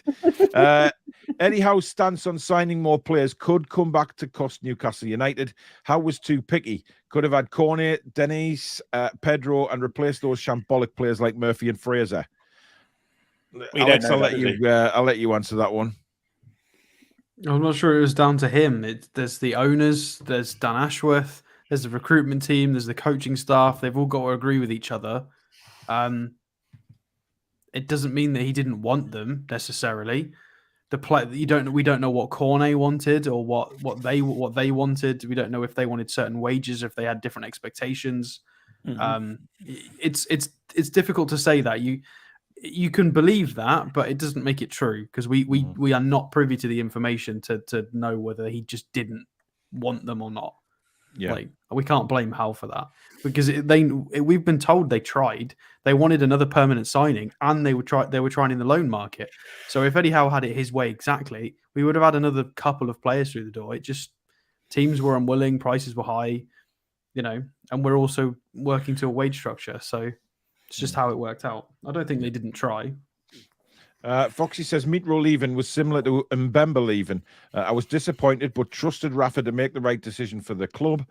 Eddie Howe's stance on signing more players could come back to cost Newcastle United. Howe was too picky. Could have had Cornet, Denise, Pedro, and replaced those shambolic players like Murphy and Fraser. Alex, I'll let you answer that one. I'm not sure it was down to him. There's the owners, there's Dan Ashworth, there's the recruitment team, there's the coaching staff. They've all got to agree with each other. It doesn't mean that he didn't want them necessarily. We don't know what Cornet wanted or what they wanted. We don't know if they wanted certain wages, if they had different expectations. It's difficult to say that. You can believe that, but it doesn't make it true because we are not privy to the information to know whether he just didn't want them or not. Yeah, like we can't blame Howe for that because we've been told they tried. They wanted another permanent signing and they were trying in the loan market. So if Eddie Howe had it his way exactly, we would have had another couple of players through the door. It just teams were unwilling, prices were high, you know, and we're also working to a wage structure. So it's just how it worked out. I don't think they didn't try. Foxy says Mitro leaving was similar to Mbemba leaving. I was disappointed, but trusted Rafa to make the right decision for the club.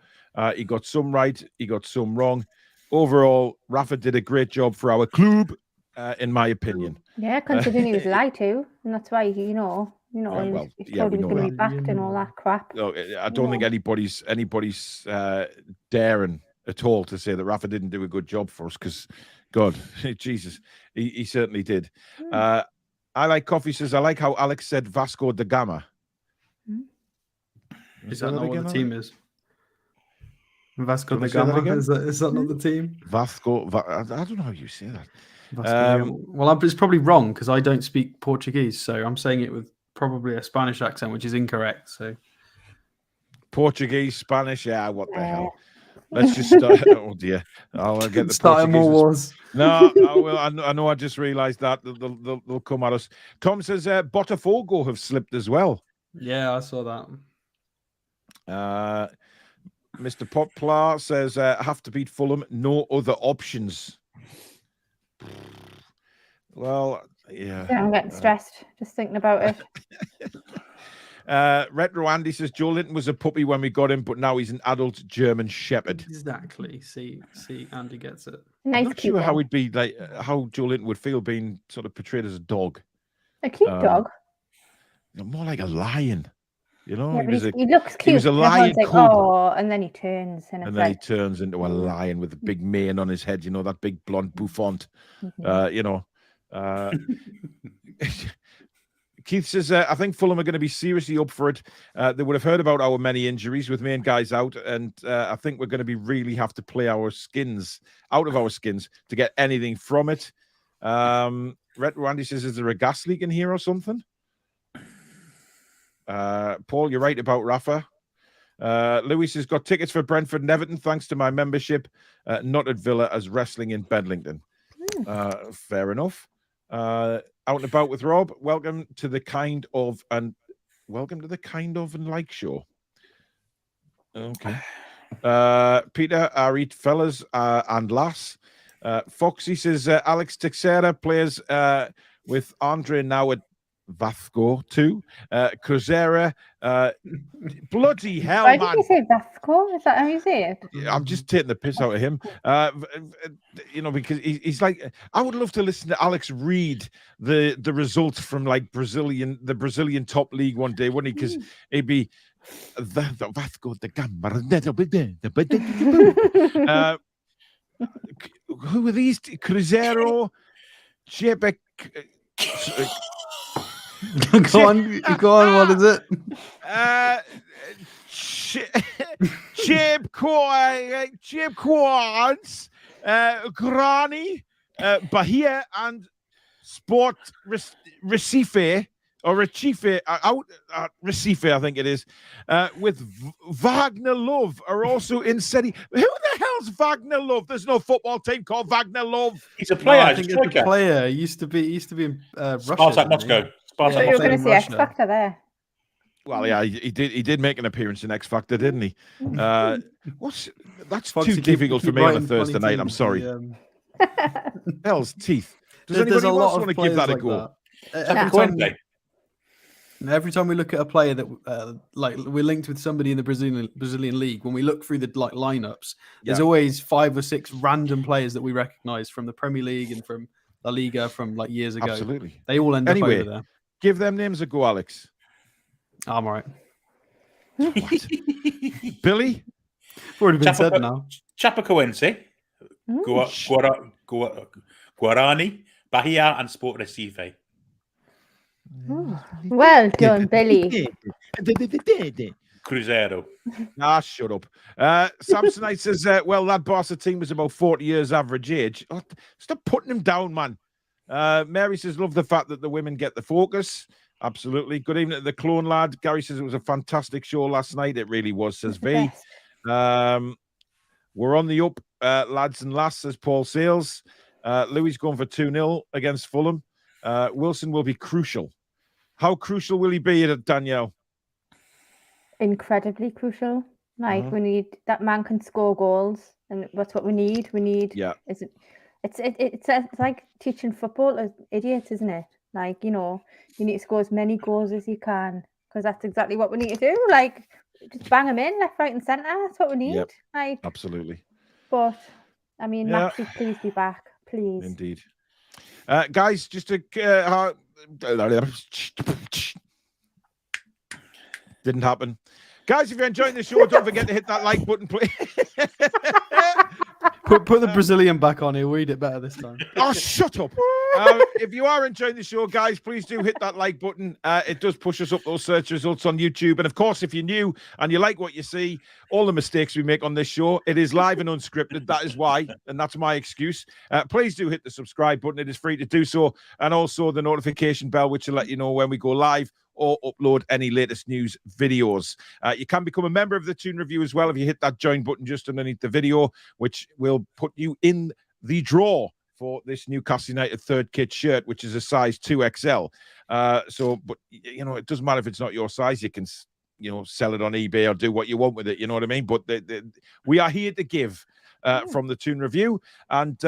He got some right, he got some wrong. Overall, Rafa did a great job for our club, in my opinion. Yeah, considering he was lied to, and that's why he was told he was going to be backed and all that crap. No, I don't think anybody's daring at all to say that Rafa didn't do a good job for us because, God, Jesus, he certainly did. I like coffee says, I like how Alex said Vasco da Gama. Is that not what the team is? Vasco da Gama? Is that not the team? Vasco, I don't know how you say that. Well, it's probably wrong because I don't speak Portuguese, so I'm saying it with probably a Spanish accent, which is incorrect. So Portuguese, Spanish, what the hell? Let's just start. Oh dear, I'll get the starting more wars. No, I will. I know. I just realised that they'll come at us. Tom says Botafogo have slipped as well. Yeah, I saw that. Mr. Poplar says have to beat Fulham. No other options. Well, yeah. I'm getting stressed just thinking about it. Retro Andy says Joe Linton was a puppy when we got him, but now he's an adult German Shepherd. Exactly. See, Andy gets it. Nice. I'm not sure how he'd be like, how Joe Linton would feel being sort of portrayed as a dog. A cute dog. More like a lion. You know, yeah, he looks cute. He was a lion like, oh, and then he turns, and then he turns into a lion with a big mane on his head. You know, that big blonde bouffant. You know. Keith says, I think Fulham are going to be seriously up for it. They would have heard about our many injuries with main guys out, and I think we're going to be really have to play our skins out of our skins to get anything from it. Red Randy says, is there a gas leak in here or something? Paul, you're right about Rafa. Lewis has got tickets for Brentford and Everton thanks to my membership, not at Villa as wrestling in Bedlington. Fair enough. Out and about with Rob. Welcome to the kind of and like show. Okay. Peter, I read fellas and lass. Foxy says Alex Teixeira plays with Andre now at Vasco too. Cruzeiro. Bloody hell, Why man. did you say Vasco? Is that how you say it? I'm just taking the piss out of him. Because he's like, I would love to listen to Alex read the results from like the Brazilian top league one day, wouldn't he? Because he'd be the Vasco da Gama. Who are these? Cruzeiro, Chebek. Go on. What is it? Chip Quads, Grani, Bahia, and Sport Recife, or Recife, out Recife, I think it is, with Wagner Love are also in Serie. Who the hell's Wagner Love? There's no football team called Wagner Love. He's a player. I think it's a player. He used to be in Russia. Spartak Moscow. So you're going to see X Factor there. Well, yeah, he did make an appearance in X Factor, didn't he? That's Foxy, too difficult for me on a Thursday night. I'm sorry. Hell's teeth. Does anybody else want to give that a go? Every time we look at a player that like we're linked with somebody in the Brazilian league, when we look through the lineups, there's always 5 or 6 random players that we recognise from the Premier League and from La Liga from like years ago. Absolutely. They all end up over there. Give them names a go, Alex. I'm all right. What? Billy? Already been said now. Chapecoense, Guarani, Bahia, and Sport Recife. Well done, Billy. Cruzeiro. Shut up. Samsonite says, well, that Barca team was about 40 years average age. Oh, stop putting him down, man. Mary says, love the fact that the women get the focus. Absolutely. Good evening to the clone lad. Gary says it was a fantastic show last night. It really was, says V. We're on the up, lads and lass, says Paul Sales. Louis going for 2-0 against Fulham. Wilson will be crucial. How crucial will he be, Danielle? Incredibly crucial. Like we need that man can score goals, and that's what we need. It's like teaching football to idiots, isn't it? Like, you need to score as many goals as you can, because that's exactly what we need to do. Like, just bang them in left, right, and centre. That's what we need. Yep, like, absolutely. But I mean, Maxie, please be back, please. Indeed, guys. Just to didn't happen. Guys, if you're enjoying the show, don't forget to hit that like button, please. Put the Brazilian back on. He'll read it better this time. Oh, shut up. If you are enjoying the show, guys, please do hit that like button. It does push us up those search results on YouTube. And of course, if you're new and you like what you see, all the mistakes we make on this show, it is live and unscripted. That is why, and that's my excuse. Please do hit the subscribe button. It is free to do so. And also the notification bell, which will let you know when we go live or upload any latest news videos. You can become a member of the Toon Review as well if you hit that join button just underneath the video, which will put you in the draw for this Newcastle United third kit shirt, which is a size 2XL. But it doesn't matter if it's not your size. You can, sell it on eBay or do what you want with it. You know what I mean? But we are here to give from the Toon Review. And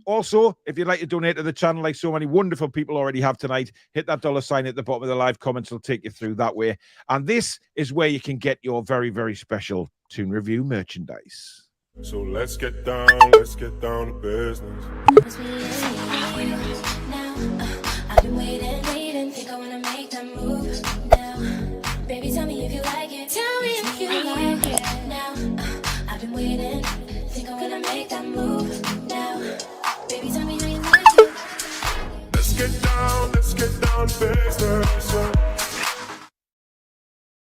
also, if you'd like to donate to the channel, like so many wonderful people already have tonight, hit that $sign at the bottom of the live comments. Will take you through that way. And this is where you can get your very, very special Toon Review merchandise. So let's get down to business. I've been waiting, think I wanna make that move now. Baby, tell me if you like it. Tell me if you like it now. I've been waiting, think I wanna make that move now. Baby, tell me how you like it. Let's get down to business.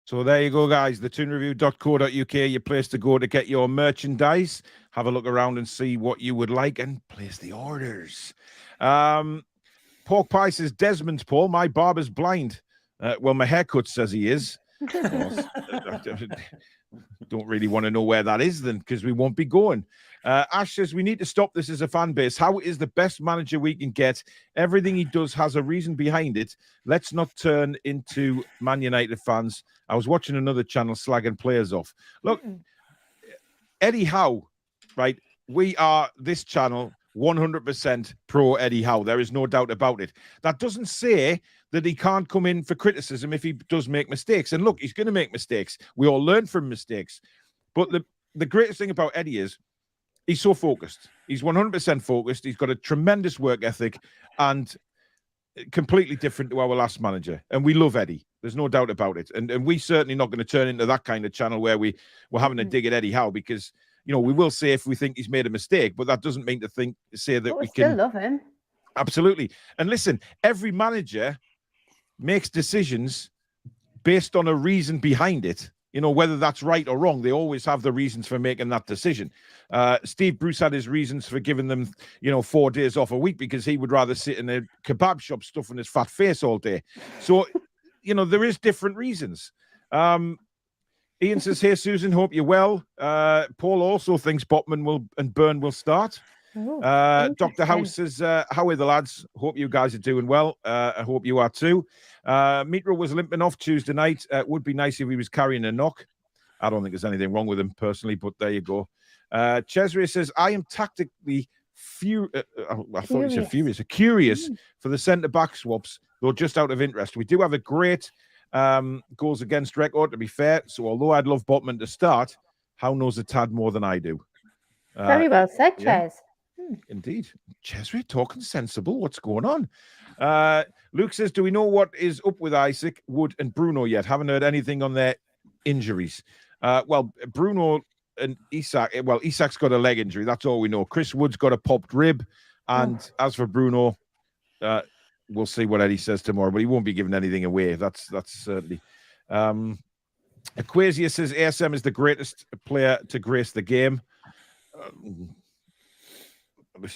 So there you go, guys. The toonreview.co.uk, your place to go to get your merchandise. Have a look around and see what you would like and place the orders. Pork Pie says, Desmond, Paul, my barber's blind. Well, my haircut says he is. Don't really want to know where that is then, because we won't be going. Ash says, we need to stop this as a fan base. How is the best manager we can get? Everything he does has a reason behind it. Let's not turn into Man United fans. I was watching another channel slagging players off. Look, Eddie Howe, right? We are, this channel, 100% pro Eddie Howe. There is no doubt about it. That doesn't say that he can't come in for criticism if he does make mistakes. And look, he's going to make mistakes. We all learn from mistakes. But the greatest thing about Eddie is he's so focused. He's 100% focused. He's got a tremendous work ethic and completely different to our last manager. And we love Eddie. There's no doubt about it. And we're certainly not going to turn into that kind of channel where we're having a dig at Eddie Howe, because, you know, we will say if we think he's made a mistake, but that doesn't mean to say that But we we can still love him. Absolutely. And listen, every manager makes decisions based on a reason behind it. You know, whether that's right or wrong, they always have the reasons for making that decision. Steve Bruce had his reasons for giving them, 4 days off a week, because he would rather sit in a kebab shop stuffing his fat face all day. So, there is different reasons. Ian says, hey, Susan, hope you're well. Paul also thinks Botman and Byrne will start. Dr. House says, how are the lads? Hope you guys are doing well. I hope you are too. Mitro was limping off Tuesday night. It would be nice if he was carrying a knock. I don't think there's anything wrong with him personally, but there you go. Cesare says, I am tactically curious for the centre-back swaps, though just out of interest. We do have a great goals against record, to be fair. So although I'd love Botman to start, Howe knows a tad more than I do. Very well said, Ches. Indeed. Cesare talking sensible. What's going on? Luke says, do we know what is up with Isaac, Wood and Bruno yet? Haven't heard anything on their injuries. Well, Bruno and Isak, Isak's got a leg injury. That's all we know. Chris Wood's got a popped rib. And as for Bruno, we'll see what Eddie says tomorrow, but he won't be giving anything away. That's certainly. Aquasia says ASM is the greatest player to grace the game.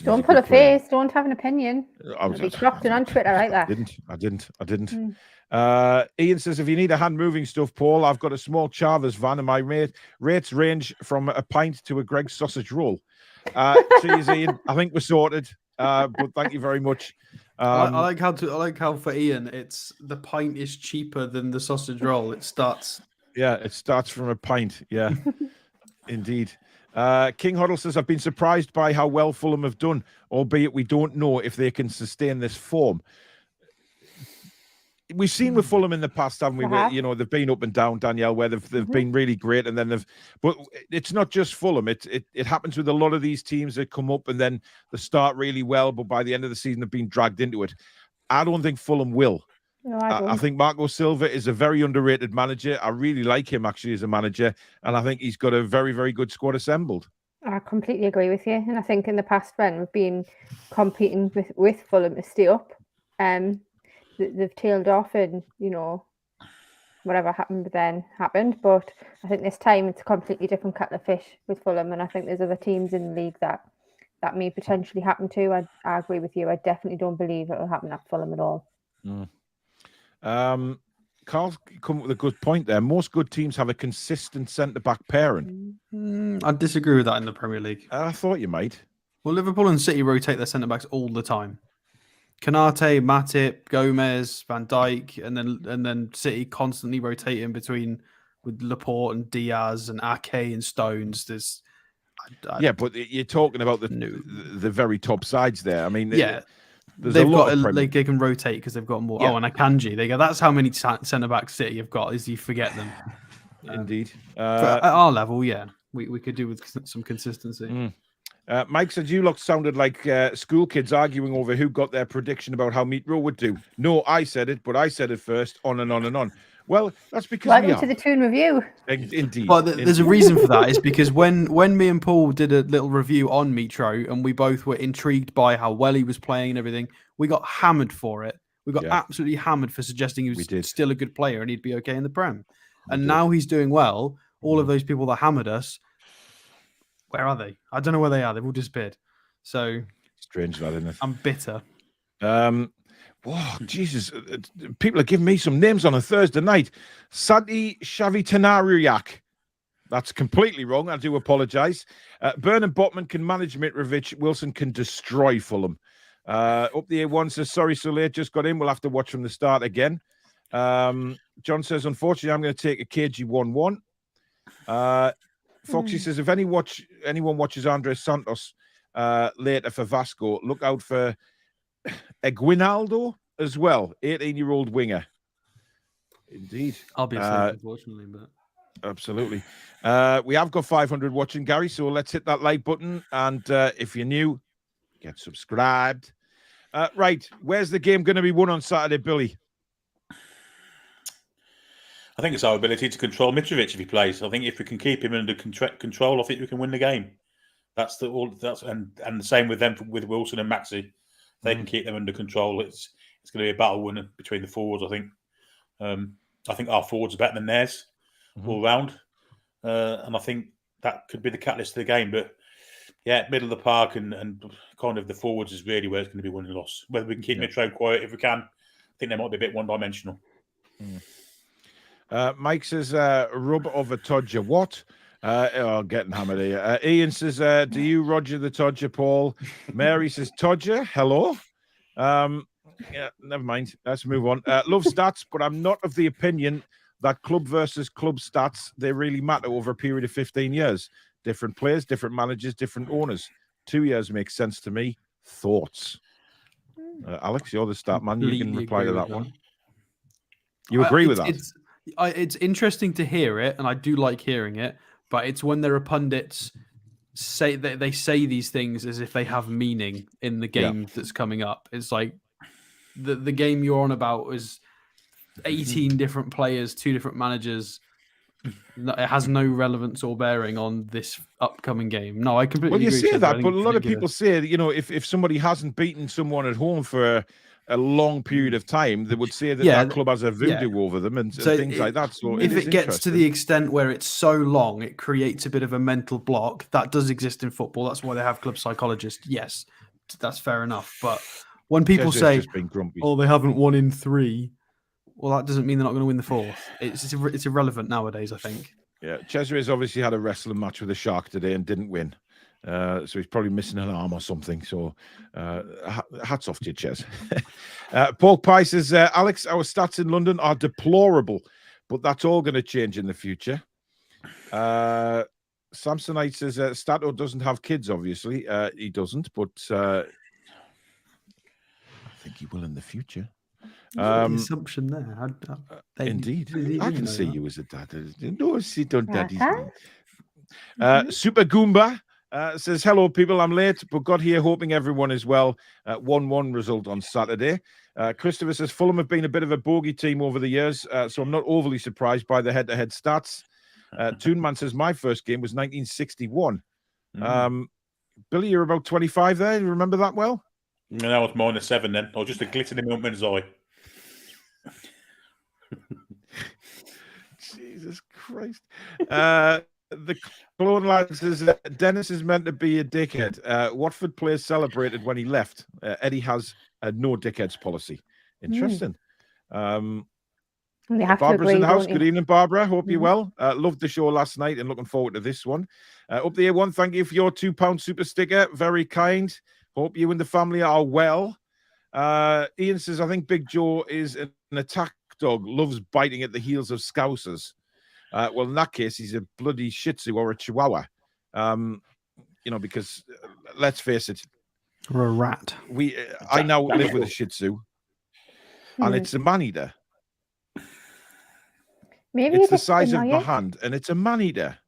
Don't put a face. Don't have an opinion. I'll be clocked in on Twitter like that. I didn't. Ian says, if you need a hand moving stuff, Paul, I've got a small Chavez van and my rates range from a pint to a Greg's sausage roll. Cheers, Ian. I think we're sorted. But thank you very much. I like how for Ian, it's the pint is cheaper than the sausage roll. It starts from a pint. Yeah, indeed. King Hoddle says, I've been surprised by how well Fulham have done, albeit we don't know if they can sustain this form. We've seen with Fulham in the past, haven't we? Where, they've been up and down, Danielle, where they've been really great, and then but it's not just Fulham. It happens with a lot of these teams that come up and then they start really well, but by the end of the season they've been dragged into it. I don't think Fulham will. No, I think Marco Silva is a very underrated manager. I really like him actually as a manager, and I think he's got a very, very good squad assembled. I completely agree with you, and I think in the past when we've been competing with Fulham to stay up, they've tailed off, and whatever happened then happened. But I think this time it's a completely different kettle of fish with Fulham, and I think there's other teams in the league that may potentially happen to. I agree with you. I definitely don't believe it will happen at Fulham at all. Carl's come up with a good point there. Most good teams have a consistent centre-back pairing. I disagree with that in the Premier League. I thought you might. Well, Liverpool and City rotate their centre-backs all the time. Kanate, Matip, Gomez, Van Dijk, and then City constantly rotating between with Laporte and Diaz and Ake and Stones. But you're talking about the very top sides there. I mean, they can rotate because they've got more. Yeah. Oh, and Akanji. They go. That's how many centre backs City have got. Is you forget them. Indeed. At our level, we could do with some consistency. Mike said you lot sounded like school kids arguing over who got their prediction about how Mitro would do. No, I said it, but I said it first. On and on and on. Well, that's because welcome to the Toon review. Indeed. But there's a reason for that. Is because when me and Paul did a little review on Mitro, and we both were intrigued by how well he was playing and everything, we got hammered for it. We got absolutely hammered for suggesting he was still a good player and he'd be okay in the Prem. And now he's doing well. All of those people that hammered us, where are they? I don't know where they are. They've all disappeared. So strange, that, isn't it? I'm bitter. Whoa, Jesus. People are giving me some names on a Thursday night. Santi Shavitanariak. That's completely wrong. I do apologise. Burnham Botman can manage Mitrovic. Wilson can destroy Fulham. Up the A1 says, sorry, so late. Just got in. We'll have to watch from the start again. John says, unfortunately, I'm going to take a KG 1-1. Foxy says, if anyone watches Andres Santos later for Vasco, look out for Eguinaldo as well, 18-year-old winger. Indeed. I'll be asleep, unfortunately, but absolutely. We have got 500 watching, Gary, so let's hit that like button. And if you're new, get subscribed. Right, where's the game going to be won on Saturday, Billy? I think it's our ability to control Mitrovic if he plays. I think if we can keep him under control, I think we can win the game. That's and the same with them, with Wilson and Maxi. If they can keep them under control, it's going to be a battle winner between the forwards. I think our forwards are better than theirs all round, and I think that could be the catalyst to the game. But yeah, middle of the park and kind of the forwards is really where it's going to be win and loss. Whether we can keep Mitro quiet, if we can, I think they might be a bit one-dimensional. Mike says, rub of a Todger. What? Getting hammered here. Ian says, do you Roger the Todger, Paul? Mary says, Todger, hello. Yeah, never mind. Let's move on. Love stats, but I'm not of the opinion that club versus club stats, they really matter over a period of 15 years. Different players, different managers, different owners. 2 years makes sense to me. Thoughts? Alex, you're the stat man. You can reply to that one. You agree with that? It's interesting to hear it, and I do like hearing it, but it's when there are pundits say that they say these things as if they have meaning in the game that's coming up. It's like the game you're on about is 18 different players, 2 different managers. It has no relevance or bearing on this upcoming game. No, I completely agree. Well, you say that, but a lot of people say, if somebody hasn't beaten someone at home for a long period of time, they would say that that club has a voodoo over them and things like that. So if it gets to the extent where it's so long, it creates a bit of a mental block. That does exist in football. That's why they have club psychologists. Yes, that's fair enough. But when people say, "Oh, they haven't won in 3," well, that doesn't mean they're not going to win the 4th. It's irrelevant nowadays, I think. Yeah, Cesare's obviously had a wrestling match with a shark today and didn't win. So he's probably missing an arm or something. So hats off to you, Ches. Paul Pye says, Alex, our stats in London are deplorable, but that's all going to change in the future. Samsonite says, Stato doesn't have kids, obviously. He doesn't, but I think he will in the future. The assumption there. Indeed. I can see you as a dad. No, see, don't daddy's Super Goomba says, hello, people. I'm late, but got here hoping everyone is well. 1-1 result on Saturday. Christopher says, Fulham have been a bit of a bogey team over the years, so I'm not overly surprised by the head-to-head stats. Toonman says, my first game was 1961. Billy, you're about 25 there. You remember that well? No, that was -7 then. Or just a glitter in the man's eye. Jesus Christ. The Clone Lad says, Dennis is meant to be a dickhead. Watford players celebrated when he left. Eddie has a no dickheads policy. Interesting. Barbara's in the house. Good evening, Barbara. Hope you're well. Loved the show last night and looking forward to this one. Up the A1, thank you for your £2 super sticker. Very kind. Hope you and the family are well. Ian says, I think Big Joe is an attack dog, loves biting at the heels of Scousers. Well, in that case, he's a bloody Shih Tzu or a Chihuahua. Because let's face it. Or a rat. I now live with a Shih Tzu, and it's a man-eater. Maybe it's the size of my hand, and it's a man-eater.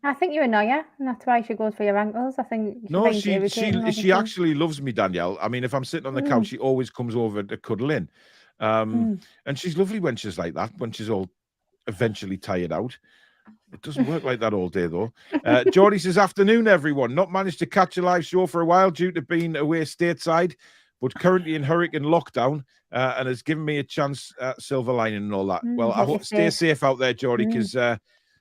I think you annoy her, and that's why she goes for your ankles. I think she actually loves me, Danielle. I mean, if I'm sitting on the couch, she always comes over to cuddle in. And she's lovely when she's like that, when she's all eventually tired out. It doesn't work like that all day, though. Geordie says, afternoon, everyone. Not managed to catch a live show for a while due to being away stateside, but currently in hurricane lockdown and has given me a chance at silver lining and all that. Well, I hope stay safe out there, Geordie, because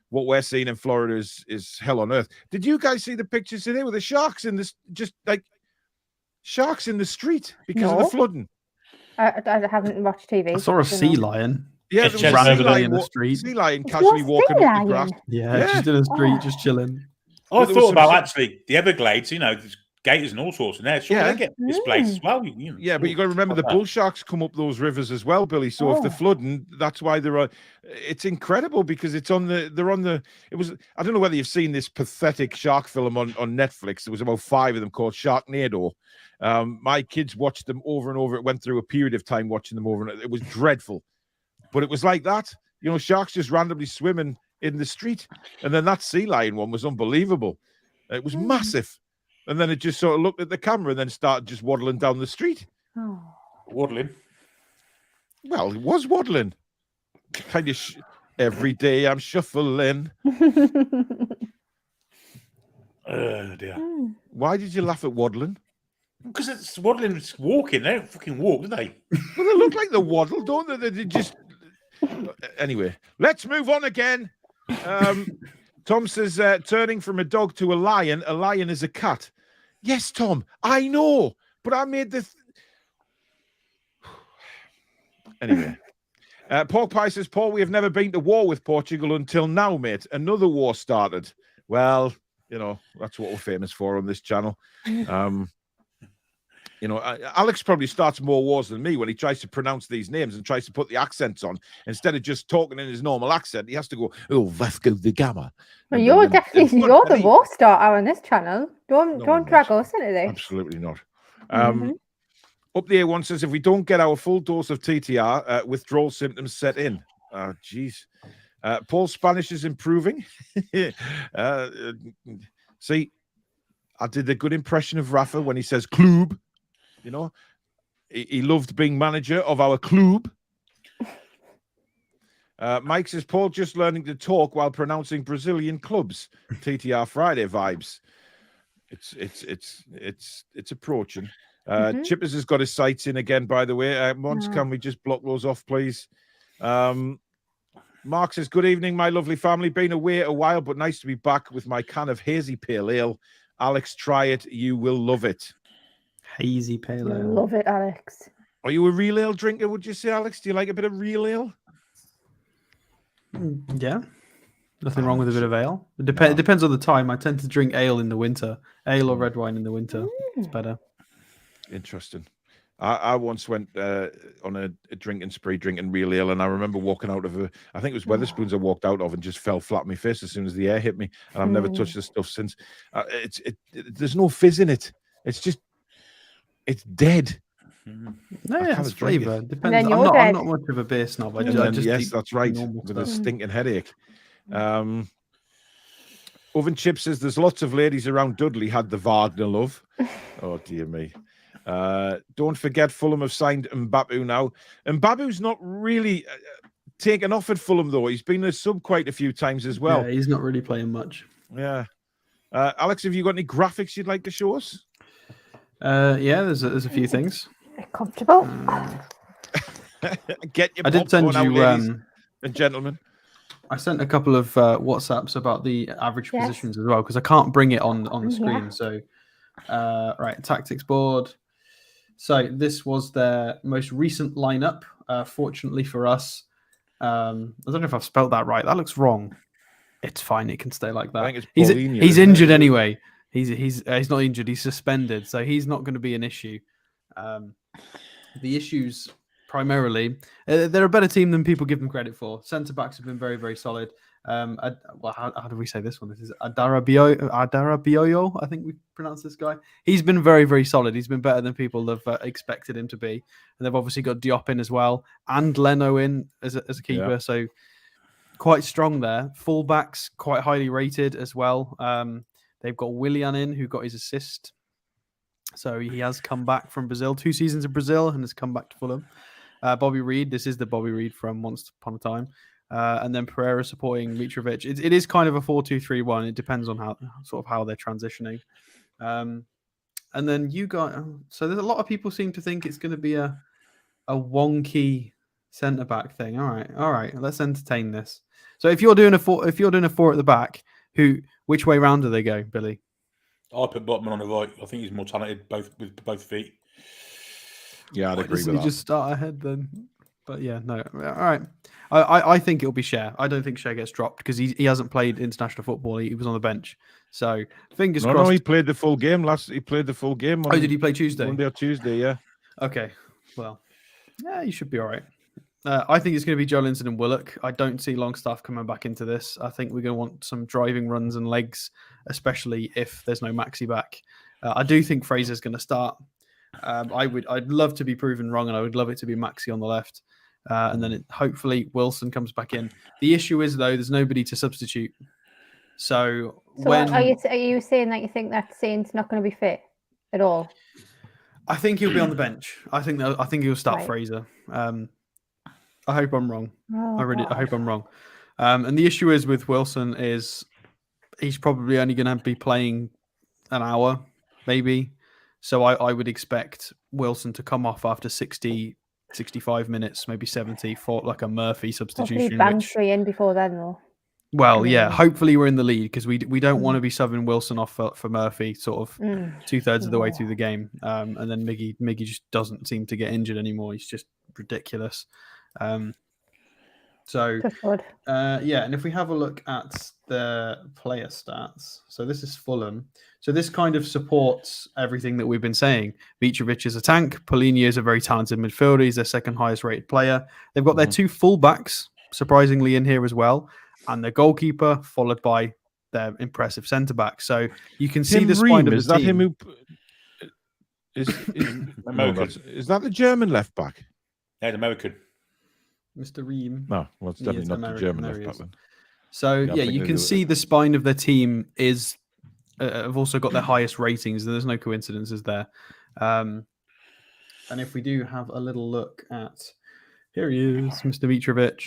what we're seeing in Florida is hell on earth. Did you guys see the pictures today with the sharks in this, just like sharks in the street because of the flooding? I haven't watched TV. I saw a sea lion. Yeah, It's there was just a sea lion in the street. Sea lion casually walking up the grass. Yeah, just in the street, just chilling. I thought about actually the Everglades, there's gators and all sorts in there. Sure, they get displaced as well. Yeah, but you got to remember the bull sharks come up those rivers as well, Billy. So if they're flooding, that's why they're. It's incredible because it's on the. They're on the. It was. I don't know whether you've seen this pathetic shark film on Netflix. There was about 5 of them called Sharknado. My kids watched them over and over. It went through a period of time watching them over, and it was dreadful. But it was like that, sharks just randomly swimming in the street. And then that sea lion one was unbelievable. It was massive. And then it just sort of looked at the camera and then started just waddling down the street. Waddling? Well, it was waddling. Kind of every day I'm shuffling. Oh, dear. Why did you laugh at waddling? Because it's waddling, it's walking. They don't fucking walk, do they? Well, they look like the waddle, don't they? They just... Anyway, let's move on again. Tom says, turning from a dog to a lion is a cat. Yes, Tom, I know, but I made the... Anyway. Paul Pye says, Paul, we have never been to war with Portugal until now, mate. Another war started. Well, that's what we're famous for on this channel. Alex probably starts more wars than me when he tries to pronounce these names and tries to put the accents on. Instead of just talking in his normal accent, he has to go, Vasco da Gama. Well, you're definitely the war starter on this channel. Don't drag us into this. Absolutely not. Up the A1 says, if we don't get our full dose of TTR, withdrawal symptoms set in. Jeez. Paul's Spanish is improving. See, I did a good impression of Rafa when he says club. He loved being manager of our club. Mike says, Paul just learning to talk while pronouncing Brazilian clubs. TTR Friday vibes. It's approaching. Chippers has got his sights in again, by the way. Mons, can we just block those off, please? Mark says, good evening, my lovely family. Been away a while, but nice to be back with my can of hazy pale ale. Alex, try it. You will love it. Hazy pale ale. Love it, Alex. Are you a real ale drinker, would you say, Alex? Do you like a bit of real ale? Yeah. Nothing wrong with a bit of ale. It depends on the time. I tend to drink ale in the winter. Ale or red wine in the winter. It's better. Interesting. I once went on a drinking spree, drinking real ale, and I remember walking out of I think it was Wetherspoons I walked out of and just fell flat on my face as soon as the air hit me. And I've never touched this stuff since. There's no fizz in it. It's dead. No, yeah, it's flavour. Depends. I'm not much of a beer snob. Yes, that's right. With a stinking headache. Oven Chip says there's lots of ladies around Dudley had the Wagner love. Oh dear me. Don't forget Fulham have signed Mbabu now. Mbabu's not really taken off at Fulham though. He's been a sub quite a few times as well. Yeah, he's not really playing much. Yeah. Alex, have you got any graphics you'd like to show us? Yeah, there's a few things. Comfortable. Get your I did send you, ladies and gentlemen. I sent a couple of WhatsApps about the average positions as well because I can't bring it on the screen. So, right, tactics board. So this was their most recent lineup. Fortunately for us, I don't know if I've spelled that right. That looks wrong. It's fine. It can stay like that. I think it's he's injured anyway. He's not injured. He's suspended, so he's not going to be an issue. The issues primarily, they're a better team than people give them credit for. Centre backs have been very, very solid. How do we say this one? This is Adarabioyo, I think we pronounce this guy. He's been very, very solid. He's been better than people have expected him to be. And they've obviously got Diop in as well, and Leno in as a keeper. Yeah. So quite strong there. Fullbacks quite highly rated as well. They've got Willian in, who got his assist. So he has come back from Brazil, 2 seasons in Brazil, and has come back to Fulham. Bobby Reid, this is the Bobby Reid from Once Upon a Time. And then Pereira supporting Mitrovic. It is kind of a 4-2-3-1. It depends on how they're transitioning. And then you got so there's a lot of people seem to think it's going to be a wonky centre back thing. All right, let's entertain this. So if you're doing a four at the back, which way round do they go, Billy? I put Botman on the right. I think he's more talented with both feet. Yeah, I'd agree with that. Just start ahead then. But yeah, no. All right. I think it'll be Cher. I don't think Cher gets dropped because he hasn't played international football. He was on the bench. So fingers crossed. No, he played the full game He played the full game. Did he play Tuesday? Monday or Tuesday, yeah. Okay. Well, yeah, you should be all right. I think it's going to be Joelinton and Willock. I don't see Longstaff coming back into this. I think we're going to want some driving runs and legs, especially if there's no Maxi back. I do think Fraser's going to start. I'd love to be proven wrong, and I would love it to be Maxi on the left. And then hopefully Wilson comes back in. The issue is, though, there's nobody to substitute. So when are you saying that you think that Saint's not going to be fit at all? I think he'll be on the bench. I think he'll start Right. Fraser. I hope I'm wrong. Oh, I hope I'm wrong. And the issue is with Wilson is he's probably only going to be playing an hour, maybe. So I would expect Wilson to come off after 60, 65 minutes, maybe 70 for like a Murphy substitution. Hopefully in before then, though. Well, yeah. Hopefully we're in the lead because we don't want to be subbing Wilson off for Murphy sort of 2/3 of the way through the game, and then Miggy just doesn't seem to get injured anymore. He's just ridiculous. And if we have a look at the player stats, so this is Fulham. So this kind of supports everything that we've been saying. Mitrovic is a tank. Polini is a very talented midfielder. He's their second highest rated player. They've got their two fullbacks, surprisingly, in here as well, and their goalkeeper, followed by their impressive centre back. So you can see the spine of the team. Is that him who is that the German left back? Yeah, the American. Mr. Ream. No, well, it's definitely not the German left back then. So you can see the spine of their team is have also got their highest ratings. There's no coincidences there. And if we do have a little look at, here he is, Mr. Mitrovic.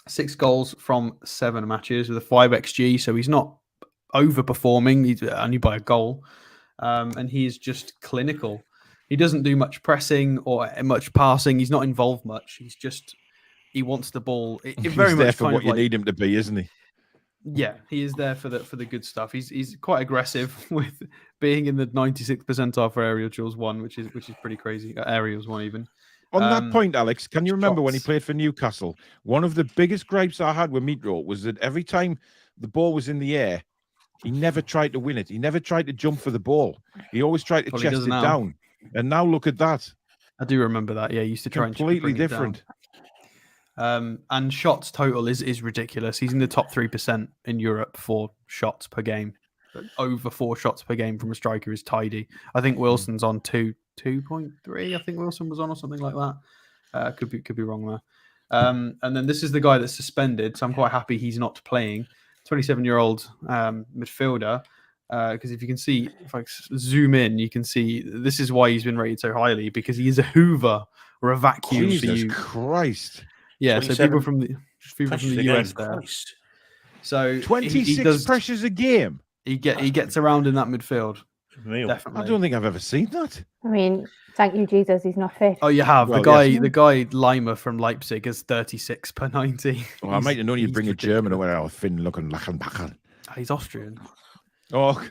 6 goals from 7 matches with a 5 XG, so he's not overperforming. He's only by a goal, and he is just clinical. He doesn't do much pressing or much passing. He's not involved much. He wants the ball. He's very much there for what you need him to be, isn't he? Yeah, he is there for the good stuff. He's quite aggressive with being in the 96th percentile for aerial duels 1, which is pretty crazy. Aerials 1 even. On that point, Alex, can you remember when he played for Newcastle? One of the biggest gripes I had with Mitro was that every time the ball was in the air, he never tried to win it. He never tried to jump for the ball. He always tried to chest it down. And now look at that. I do remember that. Yeah, he used to try completely different. And shots total is ridiculous. He's in the top 3% in Europe for shots per game. Over 4 shots per game from a striker is tidy. I think Wilson's on 2.3. I think Wilson was on or something like that. Could be wrong there. And then this is the guy that's suspended. So I'm quite happy he's not playing. 27-year-old midfielder. Because if you can see, if I zoom in, you can see this is why he's been rated so highly, because he is a hoover or a vacuum. Jesus Christ! Yeah, so people from the US there. Christ. So 26 pressures a game. He gets around in that midfield. Definitely. I don't think I've ever seen that. I mean, thank you, Jesus, he's not fit. Oh, you have. Well, the guy Lima from Leipzig is 36 per 90. Well, I might have known you'd bring a German or a Finn looking Lachenbacher. He's Austrian. Oh.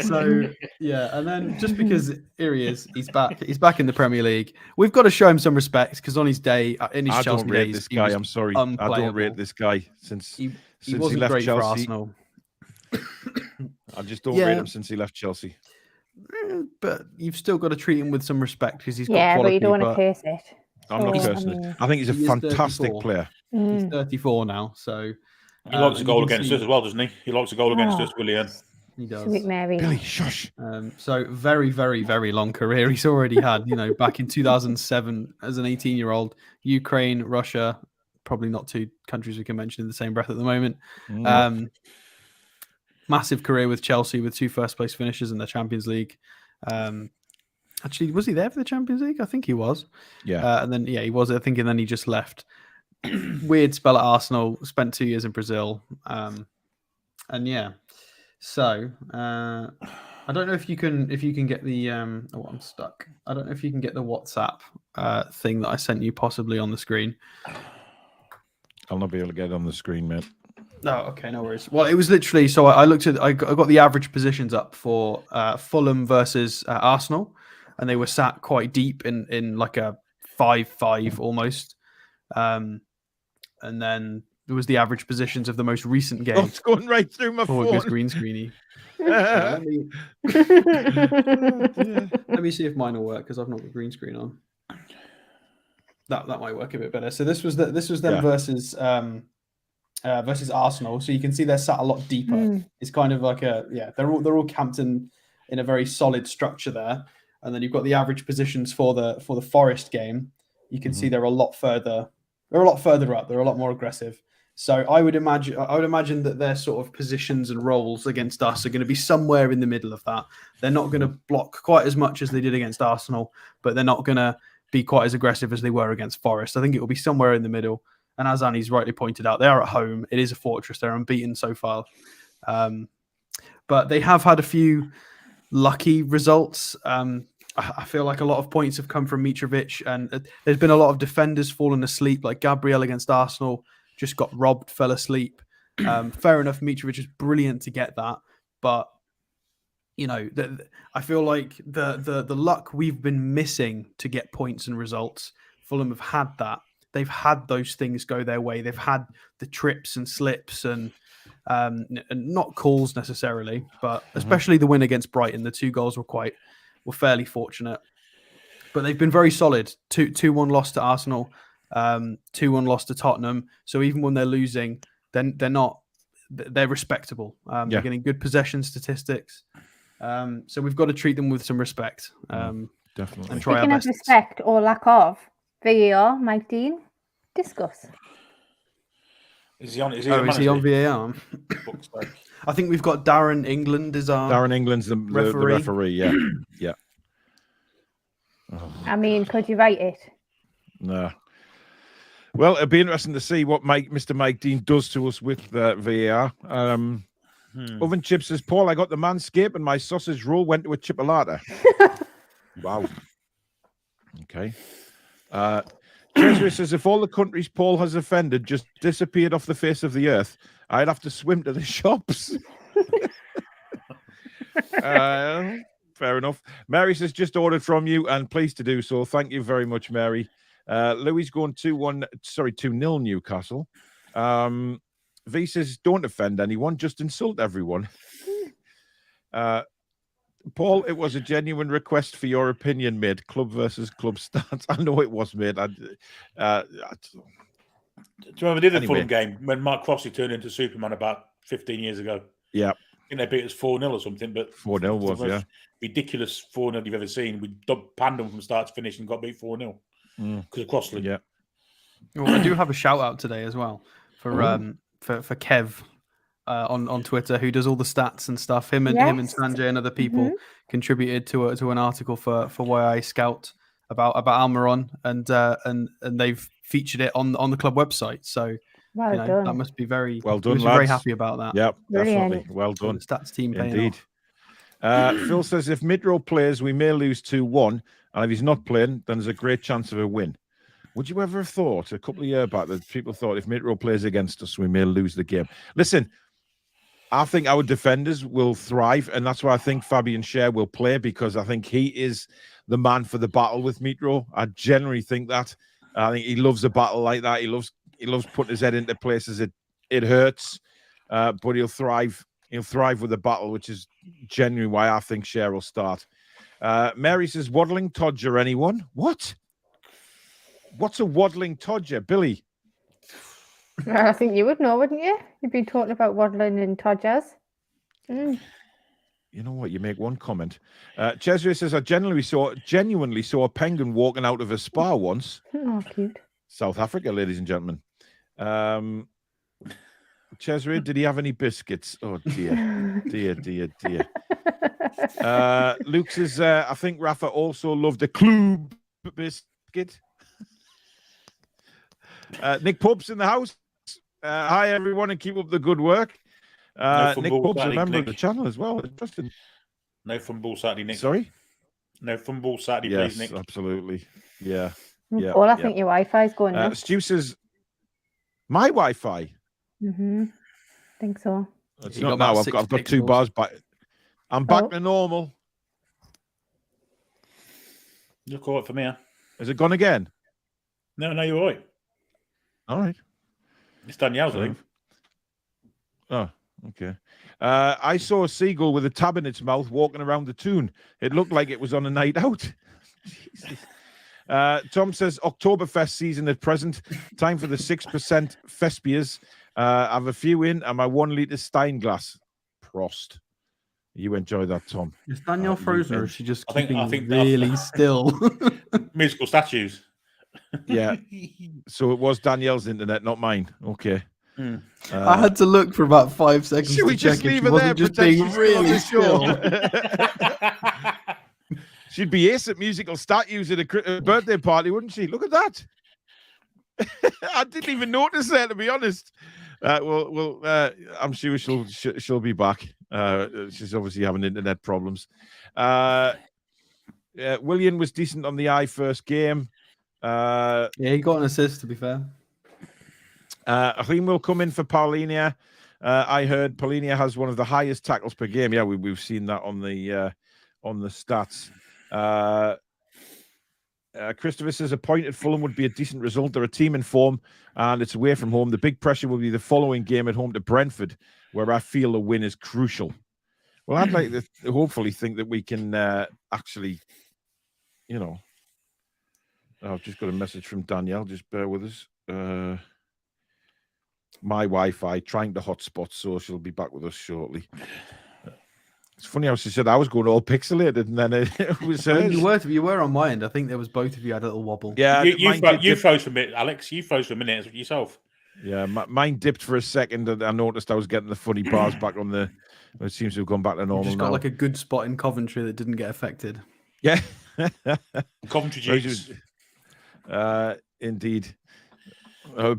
So yeah, and then just because here he is, he's back in the Premier League. We've got to show him some respect because on his day in his Chelsea days, this guy. I'm sorry, I don't rate this guy since he wasn't left great Chelsea. for Arsenal. I just don't rate him since he left Chelsea. But you've still got to treat him with some respect because he's got quality. But you don't want to curse it. I'm not cursing it. I think he's a fantastic player. He's 34 now, so he likes a goal against us as well, doesn't he? He likes a goal against us, William. He does. Sweet Mary. Billy, shush. So very, very, very long career he's already had. Back in 2007 as an 18-year-old, Ukraine, Russia, probably not 2 countries we can mention in the same breath at the moment. Massive career with Chelsea with 2 first-place finishes in the Champions League. Actually, was he there for the Champions League? I think he was. Yeah. And then, he was, I think, and then he just left. Weird spell at Arsenal, spent 2 years in Brazil. So I don't know if you can get the oh, I'm stuck. I don't know if you can get the WhatsApp thing that I sent you possibly on the screen. I'll not be able to get it on the screen, mate. No, okay, no worries. Well, it was literally so I looked at I got the average positions up for Fulham versus Arsenal, and they were sat quite deep in like a 5-5 almost. And then there was the average positions of the most recent game. Oh, it's going right through my Oh, phone. it goes green screeny. Let me see if mine will work because I've not got green screen on. That might work a bit better. So this was them versus Arsenal. So you can see they're sat a lot deeper. It's kind of like they're all camped in a very solid structure there. And then you've got the average positions for the Forest game. You can see they're a lot further. They're a lot further up. They're a lot more aggressive. So I would imagine that their sort of positions and roles against us are going to be somewhere in the middle of that. They're not going to block quite as much as they did against Arsenal, but they're not going to be quite as aggressive as they were against Forest. I think it will be somewhere in the middle. And as Annie's rightly pointed out, they are at home. It is a fortress. They're unbeaten so far. But they have had a few lucky results. I feel like a lot of points have come from Mitrovic, and there's been a lot of defenders falling asleep, like Gabriel against Arsenal. Just got robbed, fell asleep. Fair enough, Mitrovic is brilliant to get that, but you know, I feel like the luck we've been missing to get points and results, Fulham have had that. They've had those things go their way. They've had the trips and slips and not calls necessarily, but especially the win against Brighton, the 2 goals were fairly fortunate. But they've been very solid. 2-1 loss to Arsenal. 2-1 loss to Tottenham. So even when they're losing, then they're respectable. They're getting good possession statistics. So we've got to treat them with some respect. Definitely. Speaking And try our best. of respect or lack of, VAR, Mike Dean, discuss. Is he on VAR? I think we've got Darren England is our Darren England's the referee. Yeah. Yeah. I mean, could you write it? No. Well, it'd be interesting to see what Mr. Mike Dean does to us with VAR. Oven Chip says, Paul, I got the manscape and my sausage roll went to a chipolata. Wow. Okay. Treasurer says, if all the countries Paul has offended just disappeared off the face of the earth, I'd have to swim to the shops. Fair enough. Mary says, just ordered from you and pleased to do so. Thank you very much, Mary. Louis going 2-0 Newcastle. V says, don't offend anyone, just insult everyone. Paul, it was a genuine request for your opinion, mate. Club versus club stance. I know it was, mate. Do you remember the Fulham game when Mark Crossley turned into Superman about 15 years ago? Yeah. I think they beat us 4-0 or something, but 4-0 was, the most ridiculous 4-0 you've ever seen. We panned them from start to finish and got beat 4-0 because of Crossley. Yeah. Well, I do have a shout out today as well for Kev on Twitter, who does all the stats and stuff. Him and Sanjay and other people contributed to an article for YI Scout about Almiron, and they've featured it on the club website. So well done. That must be very well done. Lads. Very happy about that. Yeah, definitely. Brilliant. Well done. The stats team paying Indeed. off. Phil says if Mitro plays, we may lose 2-1, and if he's not playing, then there's a great chance of a win. Would you ever have thought a couple of years back that people thought if Mitro plays against us, we may lose the game? Listen, I think our defenders will thrive, and that's why I think Fabian Schär will play, because I think he is the man for the battle with Mitro. I generally think that. I think he loves a battle like that. He loves putting his head into places it hurts, but he'll thrive. He'll thrive with the battle, which is genuinely why I think Schär will start. Mary says, waddling Todger, anyone? What? What's a waddling Todger, Billy? I think you would know, wouldn't you? You've been talking about waddling and Todgers. You know what? You make one comment. Cesare says, I genuinely saw a penguin walking out of a spa once. Oh, cute. South Africa, ladies and gentlemen. Cesare, did he have any biscuits? Oh, dear. dear. Luke says, I think Rafa also loved a club biscuit. Nick Pope's in the house. Hi, everyone, and keep up the good work. Nick Pope's a member of the channel as well. Interesting. No fumble Saturday, Nick. Sorry? No fumble Saturday, Yes, please, Nick. absolutely. Yeah. Paul, I think your Wi-Fi is going nuts. Stu says, my Wi-Fi? I think so. It's not now. I've got 2 bars back. I'm back to normal. You're all right for me, huh? Has it gone again? No, you're all right. All right. It's Danielle's, I think. Oh, okay. I saw a seagull with a tab in its mouth walking around the Toon. It looked like it was on a night out. Jesus. Tom says, Oktoberfest season at present. Time for the 6% Fespiers. I have a few in and my 1 litre Stein glass. Prost. You enjoy that, Tom. Is Danielle frozen or is she just keeping I think really still? Musical statues. Yeah. So it was Danielle's internet, not mine. Okay. I had to look for about 5 seconds Should we to check just if leave she her wasn't there, just being pretend she's still on really the still. She'd be ace at musical statues at a birthday party, wouldn't she? Look at that. I didn't even notice that, to be honest. I'm sure she'll be back. She's obviously having internet problems. William was decent on the first game. Yeah, he got an assist, to be fair. Raheem will come in for Paulinia. I heard Paulinia has one of the highest tackles per game. Yeah, we've seen that on the stats. Christopher says a point at Fulham would be a decent result. They're a team in form and it's away from home. The big pressure will be the following game at home to Brentford, where I feel a win is crucial. Well, I'd like to hopefully think that we can actually, I've just got a message from Danielle. Just bear with us. My Wi-Fi trying to hotspot, so she'll be back with us shortly. It's funny how she said I was going all pixelated, and then it was hers. You were on my end. I think there was both of you had a little wobble. Yeah, you froze for a minute, Alex. You froze for a minute yourself. Yeah, mine dipped for a second, and I noticed I was getting the funny bars back on the. It seems to have gone back to normal. You just now. got like a good spot in Coventry that didn't get affected. Yeah, Coventry Jeeps. Indeed.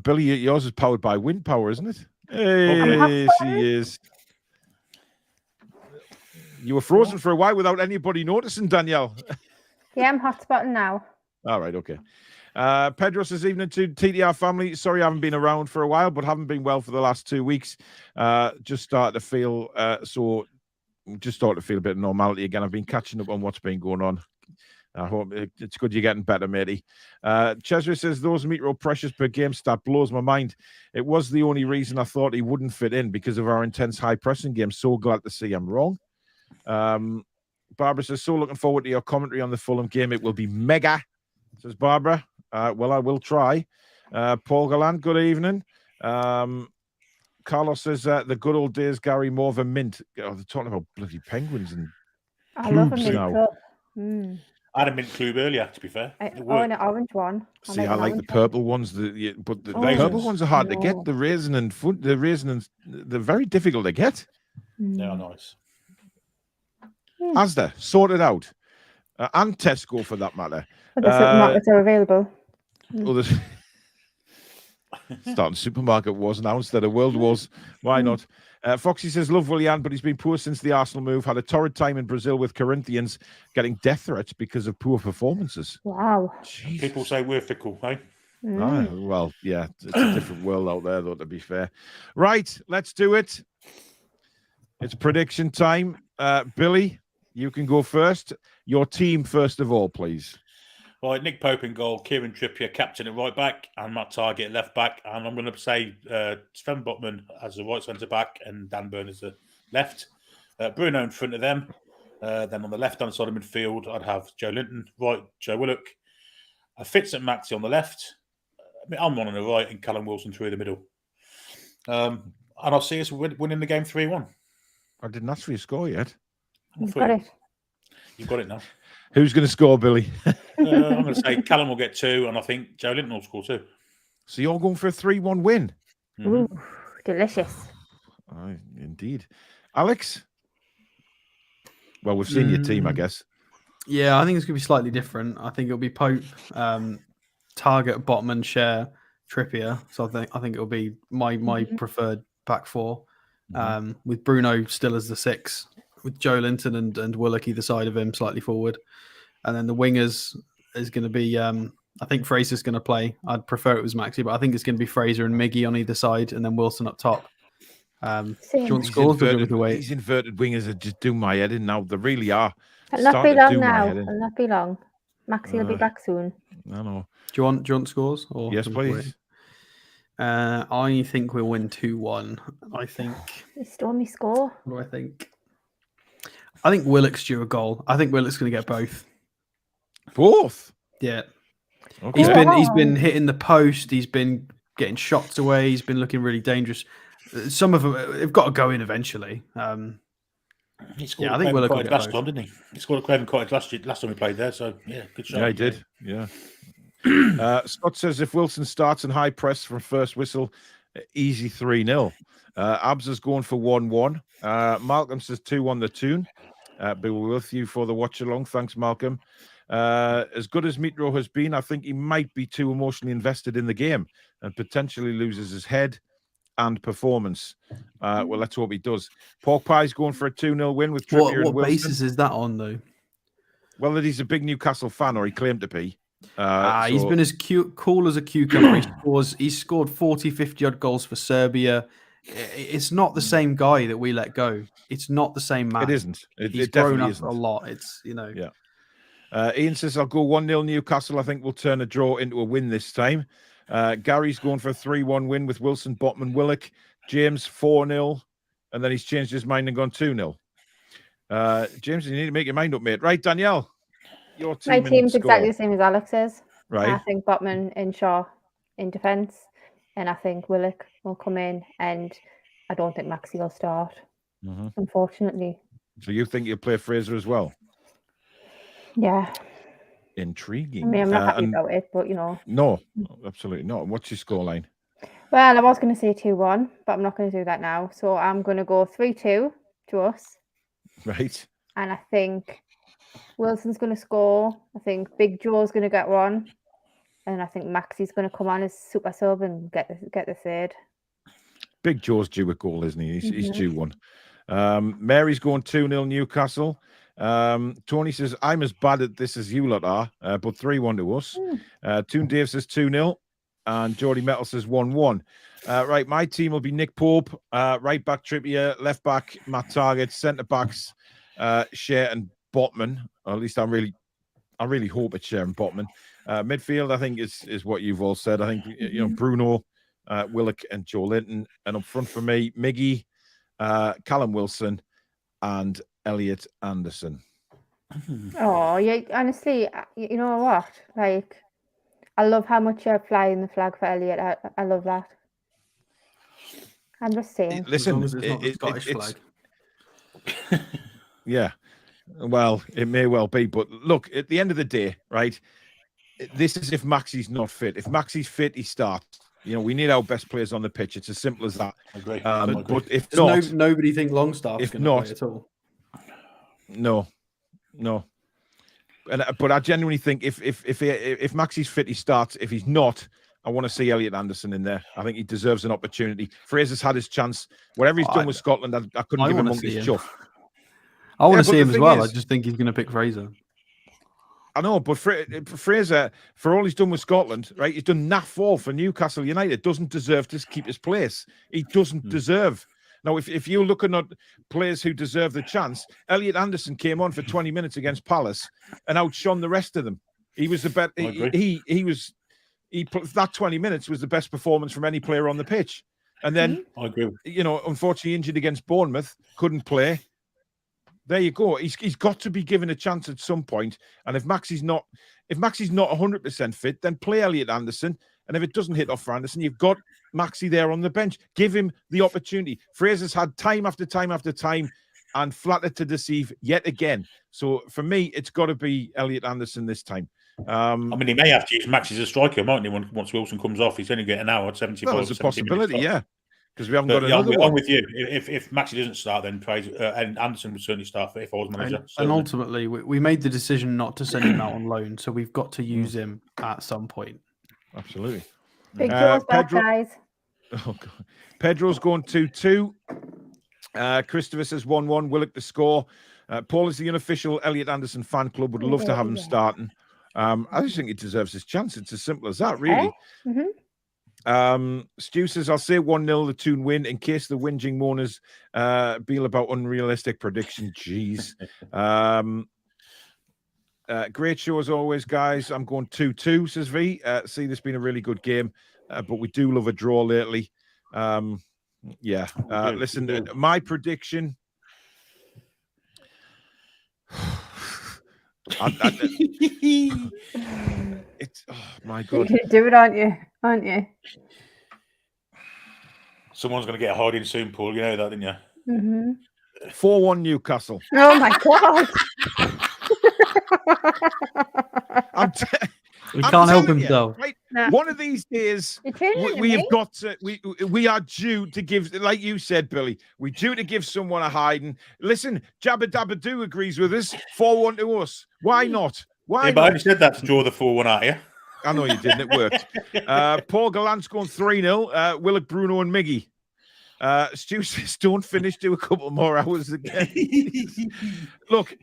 Billy, yours is powered by wind power, isn't it? Hey, she is. You were frozen for a while without anybody noticing, Danielle. Yeah, I'm hotspotting now. All right, okay. Pedro says, evening to TTR family. Sorry I haven't been around for a while, but haven't been well for the last 2 weeks. Just started to feel a bit of normality again. I've been catching up on what's been going on. I hope it's good you're getting better, matey. Chesra says, those Mitro pressures per game stat blows my mind. It was the only reason I thought he wouldn't fit in because of our intense high pressing game. So glad to see I'm wrong. Barbara says, so looking forward to your commentary on the Fulham game. It will be mega, says Barbara. Well, I will try. Paul Gallant, good evening. Carlos says, the good old days, Gary, more of a mint. Oh, they're talking about bloody penguins and I love a mint now. club. I had a mint club earlier, to be fair. An orange one. See, I like the purple ones. But the purple ones are hard to get. The raisin and they're very difficult to get. They are nice. Asda, sorted out. And Tesco, for that matter. But the supermarkets are available. Starting supermarket wars now instead of world wars. Why not? Foxy says, love Willian, but he's been poor since the Arsenal move. Had a torrid time in Brazil with Corinthians, getting death threats because of poor performances. Wow. Jesus. People say we're fickle, eh? Well, yeah, it's a different world out there, though, to be fair. Right, let's do it. It's prediction time. Billy, you can go first. Your team first of all, please. Right, Nick Pope in goal, Kieran Trippier captain at right back, and Matt Target at left back. And I'm going to say Sven Botman as the right centre back, and Dan Burn as the left. Bruno in front of them. Then on the left hand side of midfield, I'd have Joe Linton, right, Joe Willock, Fitz and Maxi on the left. I'm on the right, and Callum Wilson through the middle. And I'll see us winning the game 3-1. I didn't ask for your score yet. You've got it. You've got it now. Who's going to score, Billy? I'm going to say Callum will get 2, and I think Joe Linton will score 2. So you're going for a 3-1 win? Ooh, delicious. Indeed. Alex? Well, we've seen your team, I guess. Yeah, I think it's going to be slightly different. I think it'll be Pope, Target, Botman, Share, Trippier. So I think it'll be my preferred back four. with Bruno still as the 6, with Joe Linton and Willock either side of him, slightly forward. And then the wingers is going to be, I think Fraser's going to play. I'd prefer it was Maxi, but I think it's going to be Fraser and Miggy on either side, and then Wilson up top. Do you want scores? These inverted wingers are just doing my head in now. They really are. It'll not be long now. It'll not be long. Maxi will be back soon. I know. Do you want scores? Or yes, please. I think we'll win 2-1. I think. You stole me score. What do I think? I think Willock's due a goal. I think Willock's going to get both. Both? Yeah. Okay. He's been hitting the post. He's been getting shots away. He's been looking really dangerous. Some of them have got to go in eventually. He scored I think Willock will get last time, didn't he? He scored a Craven Cottage last time we played there. So yeah, good shot. Yeah, he did. Yeah. Scott says if Wilson starts in high press from first whistle, easy 3-0. Abs is going for 1-1. Malcolm says 2-1 the Toon. Be with you for the watch along. Thanks, Malcolm. As good as Mitro has been, I think he might be too emotionally invested in the game and potentially loses his head and performance. Well, let's hope he does. Pork Pie's going for a 2-0 win with Trippier and Wilson. What basis is that on, though? Well, that he's a big Newcastle fan, or he claimed to be. He's been as cool as a cucumber. He's scored 40, 50-odd goals for Serbia. It's not the same guy that we let go. It's not the same man. It isn't. He's grown up a lot. It's, Yeah. Ian says, I'll go 1-0 Newcastle. I think we'll turn a draw into a win this time. Gary's going for a 3-1 win with Wilson, Botman, Willock. James 4-0. And then he's changed his mind and gone 2-0. James, you need to make your mind up, mate. Right, Danielle? Your team. My team's exactly the same as Alex's. Right. I think Botman and Shaw in defence. And I think Willock will come in. And I don't think Maxi will start, unfortunately. So you think you'll play Fraser as well? Yeah. Intriguing. I mean, I'm not happy about it, but No, absolutely not. What's your scoreline? Well, I was going to say 2-1, but I'm not going to do that now. So I'm going to go 3-2 to us. Right. And I think Wilson's going to score. I think Big Joe's going to get one. And I think Maxi's going to come on as super sub and get the third. Big Joe's due a goal, isn't he? He's due one. Mary's going 2-0 Newcastle. Tony says, I'm as bad at this as you lot are, but 3-1 to us. Toon Dave says 2-0. And Geordie Metal says 1-1. Right, my team will be Nick Pope, right back Trippier, left back Matt Target, centre backs Shea and Botman. Or at least I really hope it's Shea and Botman. Midfield, I think is what you've all said. I think Bruno, Willock, and Joe Linton, and up front for me, Miggy, Callum Wilson, and Elliot Anderson. Oh, yeah. Honestly, you know what? Like, I love how much you're flying the flag for Elliot. I love that. I'm just saying. Listen, as long as it's not the Scottish flag. Yeah. Well, it may well be, but look, at the end of the day, right? This is if Maxi's not fit. If Maxi's fit, he starts. We need our best players on the pitch. It's as simple as that. I agree. But if Does not, nobody think Longstaff's going to play at all? No. But I genuinely think if Maxi's fit, he starts. If he's not, I want to see Elliot Anderson in there. I think he deserves an opportunity. Fraser's had his chance. Whatever he's done with Scotland, I couldn't give him monkey's chuff. I want to see him as well. I just think he's going to pick Fraser. I know, but Fraser, for all he's done with Scotland, right, he's done naff all for Newcastle United, doesn't deserve to keep his place. He doesn't deserve. Now, if you're looking at players who deserve the chance, Elliot Anderson came on for 20 minutes against Palace and outshone the rest of them. He was the best. That 20 minutes was the best performance from any player on the pitch. And then, I agree. Unfortunately injured against Bournemouth, couldn't play. There you go. He's got to be given a chance at some point. And if Maxi's not 100% fit, then play Elliot Anderson. And if it doesn't hit off for Anderson, you've got Maxi there on the bench. Give him the opportunity. Fraser's had time after time after time and flattered to deceive yet again. So for me, it's got to be Elliot Anderson this time. He may have to use Maxi as a striker, mightn't he? Once Wilson comes off, he's only getting an hour at 75. Well, there's a possibility, yeah. Because we haven't got another one. I'm with you. If Maxi doesn't start, then and Anderson would certainly start if I was manager. And ultimately, we made the decision not to send him out on loan, so we've got to use him at some point. Absolutely. Big Joe's back, guys. Oh, God. Pedro's going 2-2. Christopher says 1-1. Willock to score. Paul is the unofficial Elliot Anderson fan club. Would love to have him starting. I just think he deserves his chance. It's as simple as that, really. Stu says, I'll say 1-0 the Toon win in case the whinging moaners be about unrealistic prediction. Jeez. Great show as always, guys. I'm going 2-2, says V. See, this has been a really good game, but we do love a draw lately. Listen, my prediction. It's my God. You do it, aren't you? Someone's going to get a hiding soon, Paul. You know that, didn't you? 4-1 Newcastle. Oh my God. He can't help himself. Right? One of these days, we have got to. We are due to give, like you said, Billy. We're due to give someone a hiding. Listen, Jabba Dabba Doo agrees with us. 4-1 to us. Why not? Why? But I only said that to draw the 4-1 out here. I know you didn't. It worked. Paul Gallant's going 3-0. Willock, Bruno, and Miggy. Stu says, don't finish. Do a couple more hours again. Look.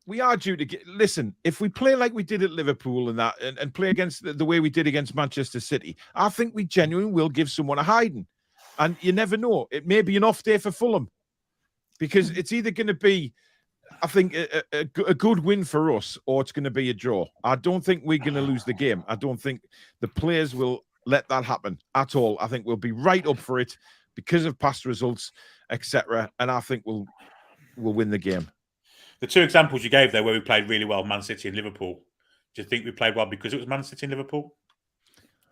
We are due to get. Listen, if we play like we did at Liverpool and play against the way we did against Manchester City, I think we genuinely will give someone a hiding. And you never know. It may be an off day for Fulham because it's either going to be, I think, a good win for us or it's going to be a draw. I don't think we're going to lose the game. I don't think the players will let that happen at all. I think we'll be right up for it because of past results, etc. And I think we'll win the game. The two examples you gave there where we played really well, Man City and Liverpool, do you think we played well because it was Man City and Liverpool?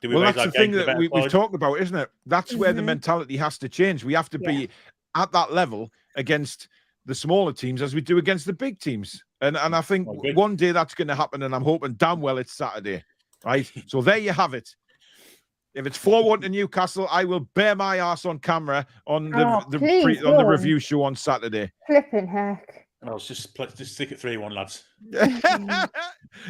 Well, that's the thing that we've talked about, isn't it? That's where the mentality has to change. We have to be at that level against the smaller teams as we do against the big teams. And I think one day that's going to happen, and I'm hoping damn well it's Saturday, right? So there you have it. If it's 4-1 to Newcastle, I will bear my ass on camera on the review show on Saturday. Flipping heck. I'll just stick at 3-1, lads.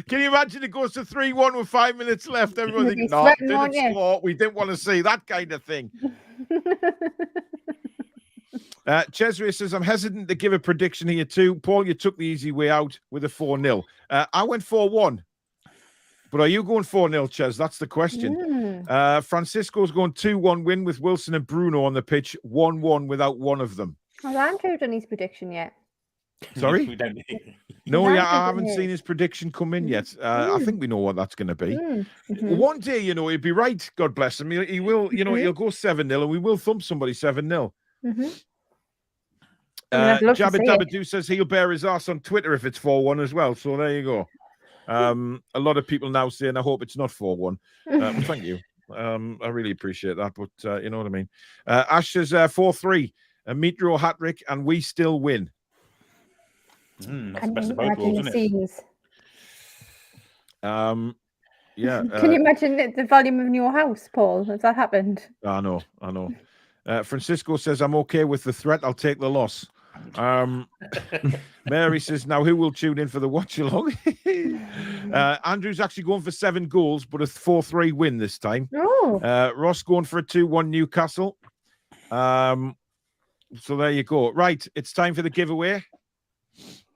Can you imagine it goes to 3-1 with 5 minutes left? Everyone thinks, no, didn't score. We didn't want to see that kind of thing. Cesare says, I'm hesitant to give a prediction here too. Paul, you took the easy way out with a 4-0. I went 4-1. But are you going 4-0, Ches? That's the question. Francisco's going 2-1 win with Wilson and Bruno on the pitch, 1-1 without one of them. Has Andrew done his prediction yet? Sorry? No, I haven't seen his prediction come in yet. I think we know what that's going to be. One day, he'll be right. God bless him. He will, he'll go 7-0 and we will thump somebody 7-0. Jabba Dabba Doo says he'll bear his ass on Twitter if it's 4-1 as well. So there you go. A lot of people now saying, I hope it's not 4-1. Thank you. I really appreciate that. But you know what I mean. Ash says 4-3. A Mitro hat-trick and we still win. That's the best of both worlds, isn't it? Yeah. Can you imagine the volume of your house, Paul? Has that happened? I know. Francisco says, I'm okay with the threat. I'll take the loss. Mary says, now who will tune in for the watch along? Andrew's actually going for 7 goals, but a 4-3 win this time. Ross going for a 2-1 Newcastle. So there you go. Right, it's time for the giveaway.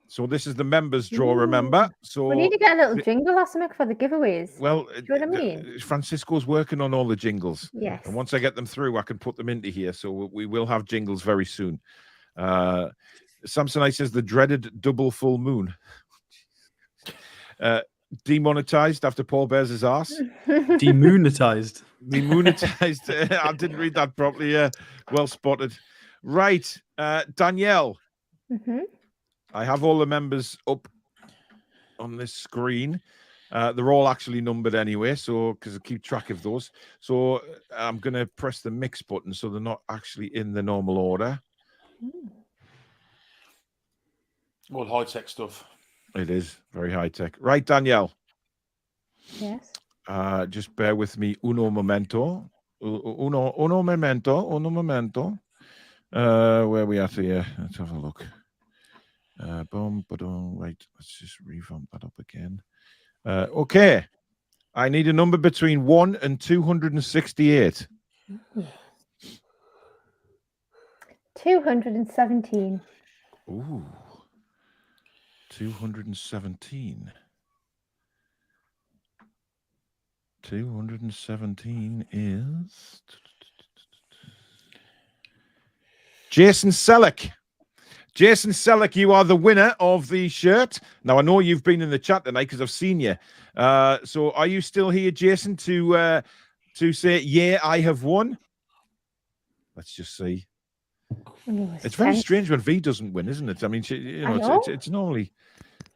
So this is the members draw, remember? So we need to get a little jingle or something for the giveaways. Well, do you know what I mean? Francisco's working on all the jingles. Yes. And once I get them through, I can put them into here. So we will have jingles very soon. Samsonite says the dreaded double full moon. Demonetized after Paul bears his ass. Demonetized. Demonetized. I didn't read that properly. Well spotted. Right. Danielle. I have all the members up on this screen. They're all actually numbered anyway, so because I keep track of those. So I'm going to press the mix button so they're not actually in the normal order. All high-tech stuff. It is very high-tech. Right, Danielle? Yes. Just bear with me. Uno momento. Uno momento. Where are we at here? Let's have a look. Right, let's just revamp that up again. Okay. I need a number between 1 and 268. 217. Ooh. 217. 217 is Jason Selleck. Jason Selleck, you are the winner of the shirt. Now, I know you've been in the chat tonight because I've seen you. So are you still here, Jason, to say, yeah, I have won? Let's just see. It's very strange when V doesn't win, isn't it? I mean, it's normally...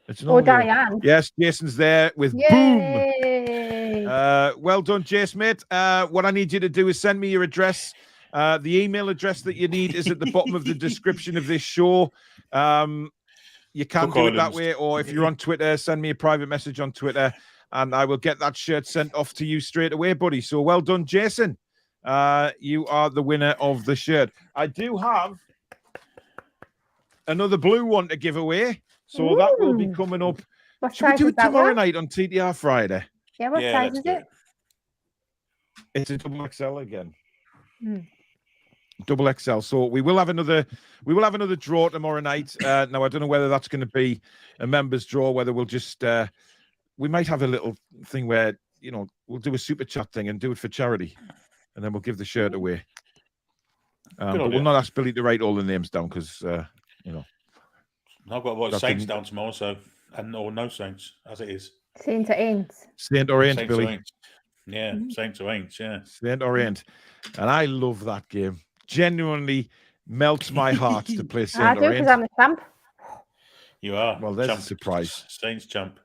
Diane. Yes, Jason's there with Yay! boom. Well done, Jace, mate. What I need you to do is send me your address. The email address that you need is at the bottom of the description of this show. You can do it that way, or if you're on Twitter, send me a private message on Twitter, and I will get that shirt sent off to you straight away, buddy. So well done, Jason. You are the winner of the shirt. I do have another blue one to give away. So that will be coming up. Should we do it tomorrow night on TTR Friday? Yeah, what size is it? It's a double XL again. Double XL. So we will have another draw tomorrow night. Now I don't know whether that's going to be a members draw, whether we'll just we might have a little thing where we'll do a super chat thing and do it for charity, and then we'll give the shirt away. But we'll not ask Billy to write all the names down because I've got Saints down tomorrow, or no Saints as it is. Saint or Ain't. Saint or Ain't, Billy. Yeah, Saints or Ain't, yeah. Saint or Ain't. And I love that game. Genuinely melts my heart to play Saint or Ain't. I do because I'm a champ. You are. Well, there's champ. a surprise. Saints champ.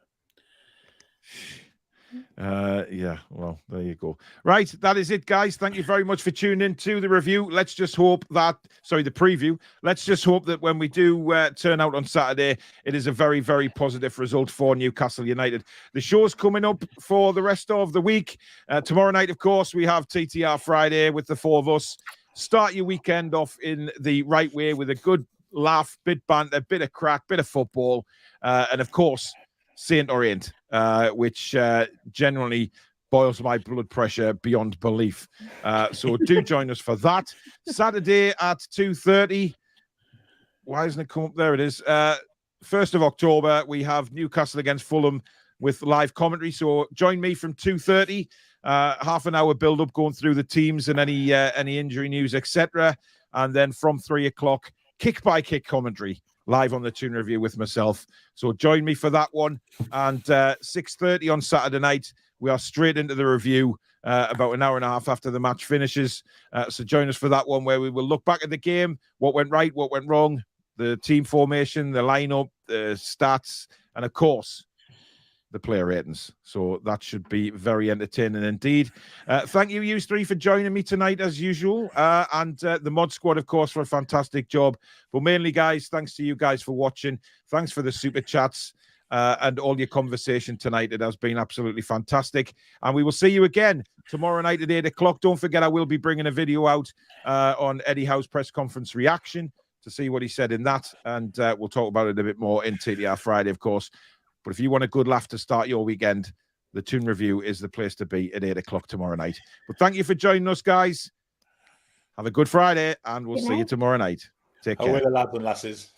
Yeah, well, there you go. Right, that is it, guys. Thank you very much for tuning in to the review. Let's just hope that, the preview. Let's just hope that when we do turn out on Saturday, it is a very, very positive result for Newcastle United. The show's coming up for the rest of the week. Tomorrow night, of course, we have TTR Friday with the four of us. Start your weekend off in the right way with a good laugh, bit banter, bit of crack, bit of football, and of course, Saint or Ain't, which generally boils my blood pressure beyond belief. So do join us for that. Saturday at 2:30. Why isn't it come up? There it is. 1st of October, we have Newcastle against Fulham with live commentary. So join me from 2:30. Half an hour build-up going through the teams and any injury news, etc. And then from 3 o'clock, kick-by-kick commentary live on the Toon Review with myself. So join me for that one. And 6:30 on Saturday night, we are straight into the review about an hour and a half after the match finishes. So join us for that one where we will look back at the game, what went right, what went wrong, the team formation, the lineup, the stats, and of course, the player ratings. So that should be very entertaining indeed. Thank you, you three, for joining me tonight as usual. And the mod squad, of course, for a fantastic job. But mainly, guys, thanks to you guys for watching. Thanks for the super chats and all your conversation tonight. It has been absolutely fantastic. And we will see you again tomorrow night at 8 o'clock. Don't forget, I will be bringing a video out on Eddie Howe's press conference reaction to see what he said in that. And we'll talk about it a bit more in TTR Friday, of course. But if you want a good laugh to start your weekend, the Toon Review is the place to be at 8 o'clock tomorrow night. But thank you for joining us, guys. Have a good Friday, and we'll see you tomorrow night. Take care. Away the lads and lasses.